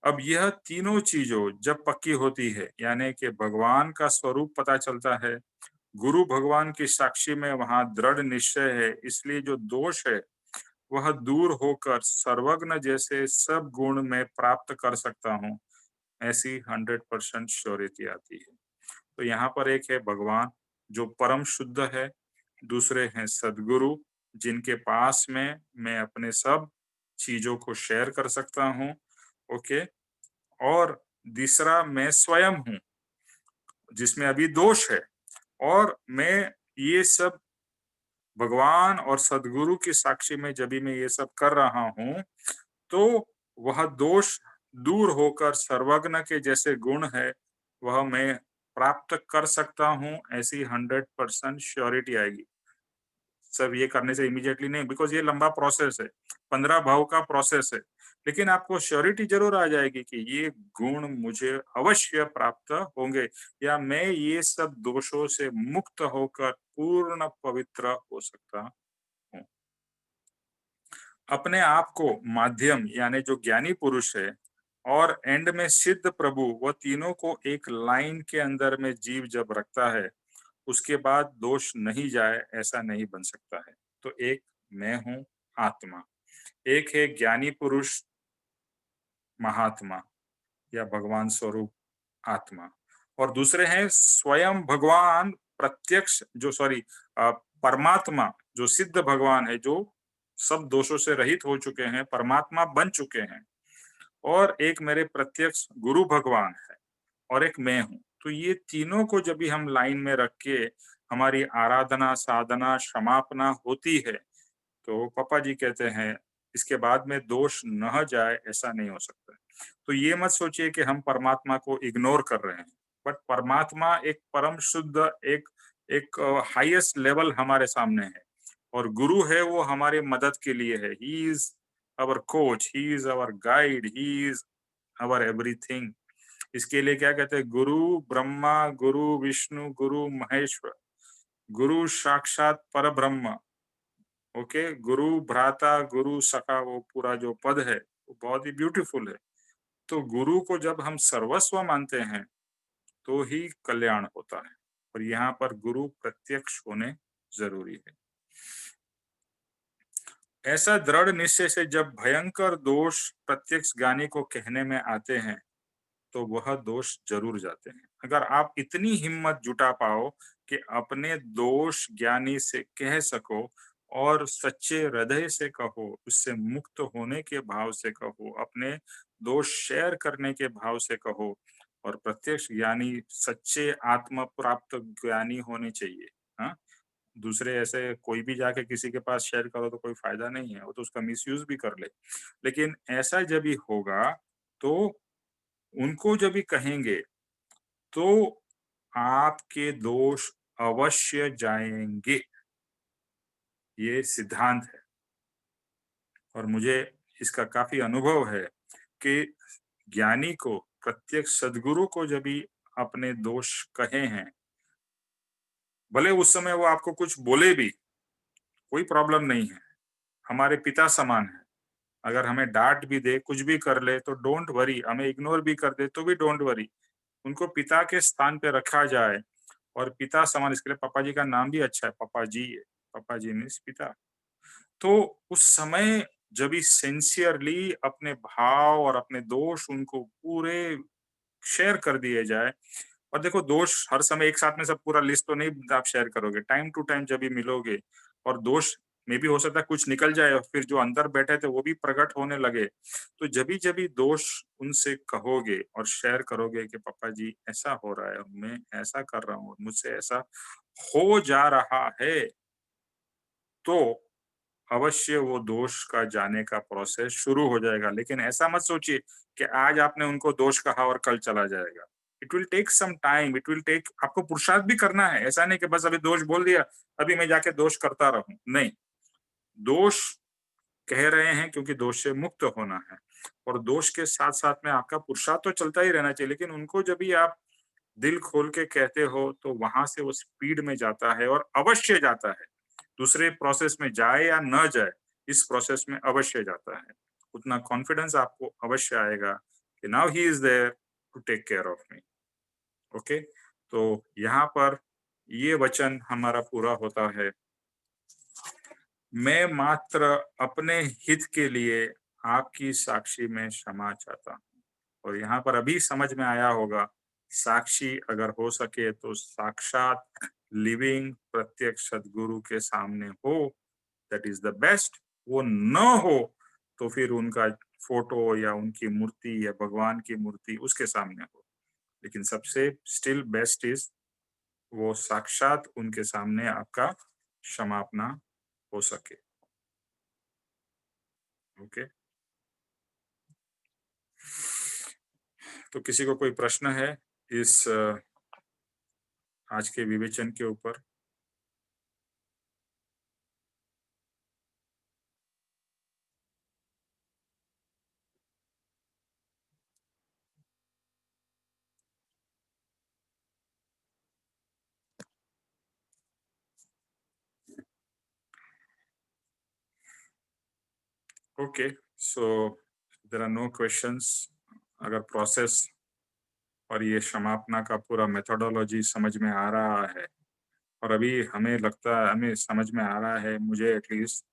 अब यह तीनों चीजों जब पक्की होती है, यानी कि भगवान का स्वरूप पता चलता है, गुरु भगवान की साक्षी में वहां दृढ़ निश्चय है, इसलिए जो दोष है वह दूर होकर सर्वज्ञ जैसे सब गुण मैं प्राप्त कर सकता हूँ, ऐसी 100% श्योरिटी आती है। तो यहाँ पर एक है भगवान जो परम शुद्ध है, दूसरे हैं सद्गुरु जिनके पास में मैं अपने सब चीजों को शेयर कर सकता हूँ, ओके, और तीसरा मैं स्वयं हूँ जिसमें अभी दोष है, और मैं ये सब भगवान और सद्गुरु की साक्षी में जब भी मैं ये सब कर रहा हूँ, तो वह दोष दूर होकर सर्वज्ञ के जैसे गुण है, वह मैं प्राप्त कर सकता हूँ, ऐसी 100% श्योरिटी आएगी। सब ये करने से इमीडिएटली नहीं, बिकॉज़ ये लंबा प्रोसेस है, 15 भाव का प्रोसेस है। लेकिन आपको श्योरिटी ज़रूर आ जाएगी कि ये गुण मुझे अवश्य प्राप्त होंगे, या मैं ये सब दोषों से मुक्त होकर पूर्ण पवित्र हो सकता हूँ। अपने आप को माध्यम यानी जो ज्ञानी पुरुष है और एंड में सिद्ध प्रभु, वह तीनों को एक लाइन के अंदर में जीव जब रखता है, उसके बाद दोष नहीं जाए ऐसा नहीं बन सकता है। तो एक मैं हूँ आत्मा, एक है ज्ञानी पुरुष महात्मा या भगवान स्वरूप आत्मा, और दूसरे हैं स्वयं भगवान प्रत्यक्ष जो परमात्मा, जो सिद्ध भगवान है, जो सब दोषों से रहित हो चुके हैं, परमात्मा बन चुके हैं। और एक मेरे प्रत्यक्ष गुरु भगवान है, और एक मैं हूँ। तो ये तीनों को जब भी हम लाइन में रख के हमारी आराधना, साधना, क्षमापना होती है, तो पापा जी कहते हैं इसके बाद में दोष न जाए ऐसा नहीं हो सकता है। तो ये मत सोचिए कि हम परमात्मा को इग्नोर कर रहे हैं, बट परमात्मा एक परम शुद्ध, एक एक हाईएस्ट लेवल हमारे सामने है, और गुरु है वो हमारे मदद के लिए है। He is our coach, he is our guide, he is our everything. इसके लिए क्या कहते हैं, गुरु ब्रह्मा, गुरु विष्णु, गुरु महेश्वर। गुरु साक्षात परब्रह्म, ओके, गुरु भ्राता गुरु सखा, वो पूरा जो पद है वो बहुत ही ब्यूटीफुल है। तो गुरु को जब हम सर्वस्व मानते हैं तो ही कल्याण होता है, और यहाँ पर गुरु प्रत्यक्ष होने जरूरी है। ऐसा दृढ़ निश्चय से जब भयंकर दोष प्रत्यक्ष ज्ञानी को कहने में आते हैं तो वह दोष जरूर जाते हैं। अगर आप इतनी हिम्मत जुटा पाओ कि अपने दोष ज्ञानी से कह सको और सच्चे हृदय से कहो, उससे मुक्त होने के भाव से कहो, अपने दोष शेयर करने के भाव से कहो, और प्रत्यक्ष ज्ञानी सच्चे आत्म प्राप्त ज्ञानी होने चाहिए। हाँ, दूसरे ऐसे कोई भी जाके किसी के पास शेयर करो तो कोई फायदा नहीं है, वो तो उसका मिसयूज भी कर ले। लेकिन ऐसा जब भी होगा तो उनको जब भी कहेंगे तो आपके दोष अवश्य जाएंगे, ये सिद्धांत है। और मुझे इसका काफी अनुभव है कि ज्ञानी को, प्रत्यक्ष सद्गुरु को जब भी अपने दोष कहे हैं, भले उस समय वो आपको कुछ बोले भी, कोई प्रॉब्लम नहीं है, हमारे पिता समान है। अगर हमें डांट भी दे, कुछ भी कर ले तो डोंट वरी, हमें इग्नोर भी कर दे तो भी डोंट वरी, उनको पिता के स्थान पे रखा जाए। और पिता समान, इसके लिए पापा जी का नाम भी अच्छा है, पापा जी है, पापा जी मीन्स पिता। तो उस समय जब भी सिंसियरली अपने भाव और अपने दोष उनको पूरे शेयर कर दिए जाए। और देखो, दोष हर समय एक साथ में सब पूरा लिस्ट तो नहीं आप शेयर करोगे, टाइम टू टाइम जब भी मिलोगे, और दोष में भी हो सकता है कुछ निकल जाए और फिर जो अंदर बैठे थे वो भी प्रकट होने लगे। तो जब भी दोष उनसे कहोगे और शेयर करोगे कि पापा जी ऐसा हो रहा है, मैं ऐसा कर रहा हूँ, मुझसे ऐसा हो जा रहा है, तो अवश्य वो दोष का जाने का प्रोसेस शुरू हो जाएगा। लेकिन ऐसा मत सोचिए कि आज आपने उनको दोष कहा और कल चला जाएगा। It will take some time, it will take, आपको पुरुषार्थ भी करना है। ऐसा नहीं कि बस अभी दोष बोल दिया, अभी मैं जाके दोष करता रहूं, नहीं। दोष कह रहे हैं क्योंकि दोष से मुक्त होना है, और दोष के साथ साथ में आपका पुरुषार्थ तो चलता ही रहना चाहिए। लेकिन उनको जब भी आप दिल खोल के कहते हो तो वहां से वो स्पीड में जाता है, और अवश्य जाता है। दूसरे प्रोसेस में जाए या न जाए, इस प्रोसेस में अवश्य जाता है। उतना कॉन्फिडेंस आपको अवश्य आएगा कि now he is there to take care of me. Okay, तो यहाँ पर ये वचन हमारा पूरा होता है। मैं मात्र अपने हित के लिए आपकी साक्षी में क्षमा चाहता हूँ। और यहाँ पर अभी समझ में आया होगा, साक्षी अगर हो सके तो साक्षात लिविंग प्रत्यक्ष सदगुरु के सामने हो, दैट इज द बेस्ट। वो न हो तो फिर उनका फोटो या उनकी मूर्ति या भगवान की मूर्ति उसके सामने हो। लेकिन सबसे स्टिल बेस्ट इज वो साक्षात उनके सामने आपका क्षमापना हो सके। ओके, तो किसी को कोई प्रश्न है इस आज के विवेचन के ऊपर? Okay, so there are no questions. अगर प्रोसेस और ये क्षमापना का पूरा मेथोडोलॉजी समझ में आ रहा है, और अभी हमें लगता है, हमें समझ में आ रहा है, मुझे एटलीस्ट,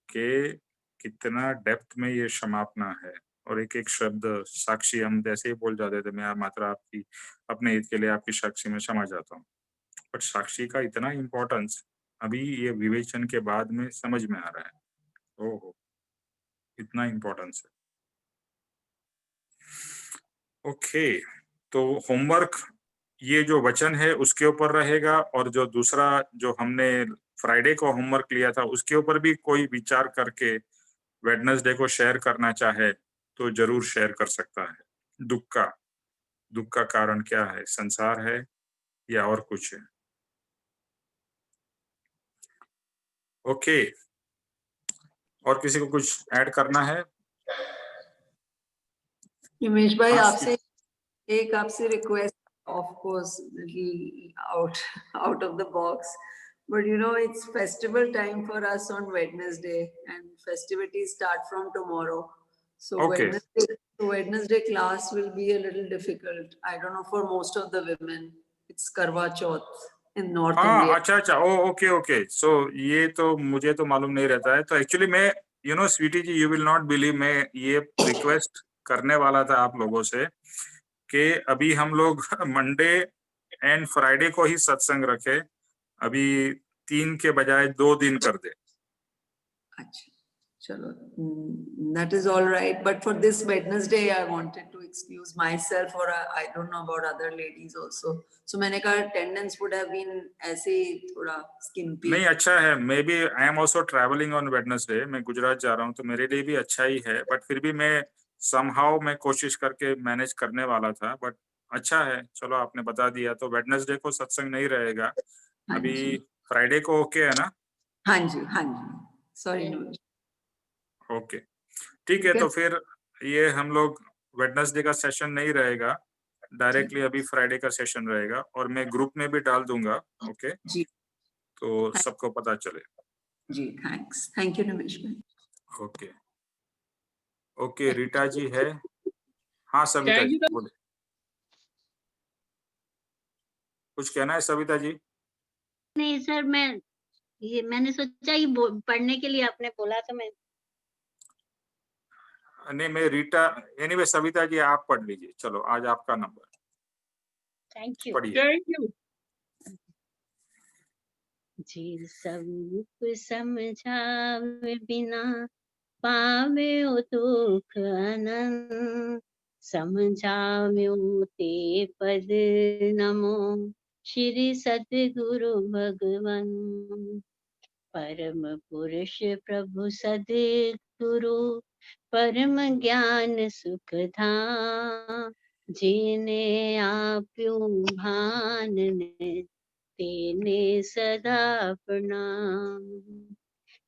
कि कितना डेप्थ में ये क्षमापना है। और एक एक शब्द साक्षी हम जैसे ही बोल जाते थे, मैं मात्र आपकी अपने हित के लिए आपकी साक्षी में क्षमा चाहता हूँ, बट साक्षी का इतना इम्पोर्टेंस अभी ये विवेचन के बाद में समझ में आ रहा है। ओहो, इतना इम्पोर्टेंस है। ओके, तो होमवर्क ये जो वचन है उसके ऊपर रहेगा, और जो दूसरा जो हमने फ्राइडे को होमवर्क लिया था उसके ऊपर भी कोई विचार करके वेडनेसडे को शेयर करना चाहे तो जरूर शेयर कर सकता है। दुख का कारण क्या है, संसार है या और कुछ है? ओके, और किसी को कुछ ऐड करना है? हिमेश भाई, हाँ, आपसे request, of course out of the box, But you know, it's festival time for us on Wednesday, and festivities start from tomorrow. So Okay. Wednesday class will be a little difficult. I don't know for most of the women. It's Karwa Chauth in North हाँ, India. अच्छा अच्छा, ओ okay okay, सो ये तो मुझे तो मालूम नहीं रहता है। तो एक्चुअली मैं, you know Sweety ji, you will not believe, मैं ये रिक्वेस्ट करने वाला था आप लोगों से कि अभी हम लोग मंडे एंड फ्राइडे को ही सत्संग रखे, अभी 3 के बजाय 2 दिन कर दे। अच्छा, चलो, that is all right. But for this Wednesday, I wanted to excuse myself, or I don't know about other ladies also. So मैंने कहा attendance would have been ऐसे थोड़ा skimpy. नहीं, अच्छा है, maybe I am also travelling on Wednesday, मैं गुजरात जा रहा हूँ, तो मेरे लिए भी अच्छा ही है, बट फिर भी मैं समहाउ मैं कोशिश करके मैनेज करने वाला था, बट अच्छा है, चलो आपने बता दिया। तो वेडनेसडे को सत्संग नहीं रहेगा, अभी फ्राइडे को ओके है ना? हाँ जी, सॉरी नो। ओके, ठीक है, तो फिर ये हम लोग वेडनेसडे का सेशन नहीं रहेगा, डायरेक्टली अभी फ्राइडे का सेशन रहेगा, और मैं ग्रुप में भी डाल दूंगा। ओके जी, तो सबको पता चले। जी, थैंक्स, थैंक यू निमेश भाई। ओके ओके, रीटा जी है? हाँ सविता जी बोले, कुछ कहना है सविता जी? नहीं सर, मैंने सोचा कि पढ़ने के लिए आपने बोला तो मैं नहीं, मैं रीटा, एनीवे सविता जी आप पढ़ लीजिए, चलो आज आपका नंबर, थैंक यू। पढ़िए। Thank you. जी सब समझावे बिना पावे ओ दुख अनंत, समझाव्यो ते पद नमो श्री सद्गुरु भगवन। परम पुरुष प्रभु सद्गुरु परम ज्ञान सुख धाम, जिने आप्यो भान ने तेने सदा प्रणाम।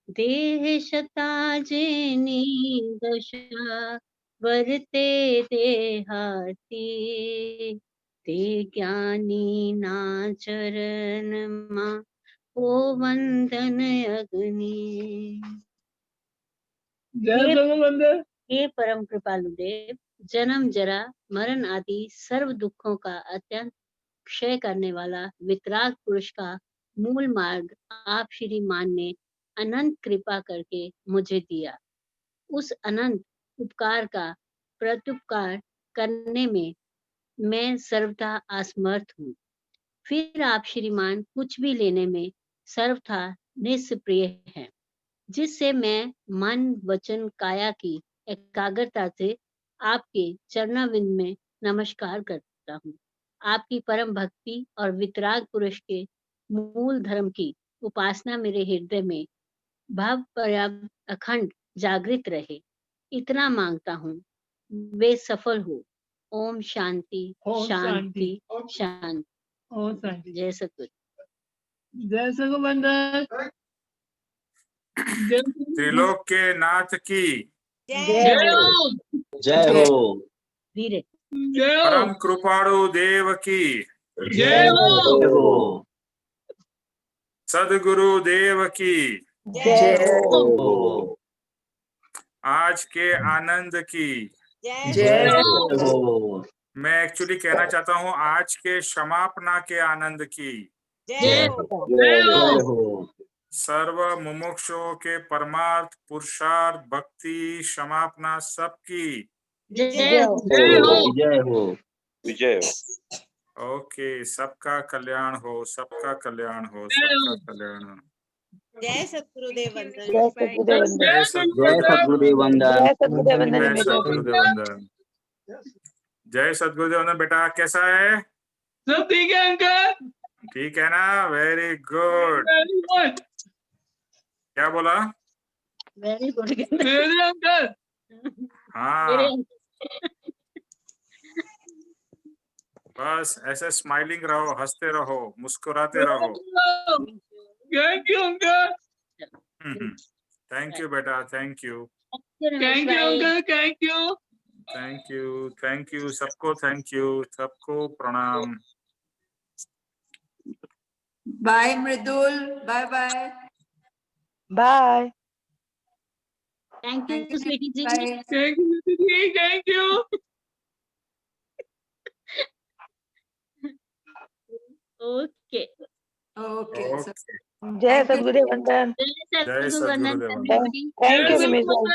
देह शता जेनी दशा वरते देहाती, ते ज्ञानी ना चरण मा ओ वंदन अग्नि। जय सगुवंदन। हे परम कृपालु देव, जन्म जरा मरण आदि सर्व दुखों का अत्यंत क्षय करने वाला वितराग पुरुष का मूल मार्ग आप श्रीमान ने अनंत कृपा करके मुझे दिया। उस अनंत उपकार का प्रत्युपकार करने में मैं सर्वथा असमर्थ हूँ। फिर आप श्रीमान कुछ भी लेने में सर्वथा निष्प्रिय हैं, जिससे मैं मन वचन काया की एकाग्रता से आपके चरणाविंद में नमस्कार करता हूँ। आपकी परम भक्ति और वितराग पुरुष के मूल धर्म की उपासना मेरे हृदय में भाव पर्याप्त अखंड जागृत रहे, इतना मांगता हूँ, वे सफल हो। ओम शांति ओम शांति शांति। शांति। ओम शांति। जय सतगुरु। जय सगुवंदन। जय त्रिलोक के नाथ की जय हो। जय हो। धीरे। जय हो। परम कृपाणु देव की जय हो। जय हो। सदगुरु देव की जय हो। आज के आनंद की। जय हो। मैं एक्चुअली कहना चाहता हूँ आज के क्षमापना के आनंद की। जय हो। सर्व मुमुक्षुओं के परमार्थ पुरुषार्थ भक्ति क्षमापना सबकी। जय हो। जय हो। विजय हो। ओके, सबका कल्याण हो, सबका कल्याण हो, सबका कल्याण हो। जय सतगुरुदेव वंदन। जय जय सद्गुरुदेव वंदन। जय सतगुरुदेव वंदन। जय सतगुरुदेव वंदन। बेटा कैसा है? सब ठीक है अंकल? ठीक है ना? Very good. Very good. क्या बोला? Very good. मेरे अंकल। हाँ, बस ऐसे स्माइलिंग रहो, हंसते रहो, मुस्कुराते रहो। Thank you uncle. Thank you बेटा, thank you, thank you uncle. Thank you. Thank you, thank you, सबको थैंक यू, सबको प्रणाम। Bye, Mridul. Bye bye. Bye. Thank Thank you, you. sweetie ji. Bye. Thank you, Didi. Thank you. Okay. Okay. So okay जय Thank you. सद्गुरुदेव वंदन. जय जय सद्गुरु वंदन सद्गुरुदेव वंदन। everybody. Thank you, Jai Nimesh. Guru.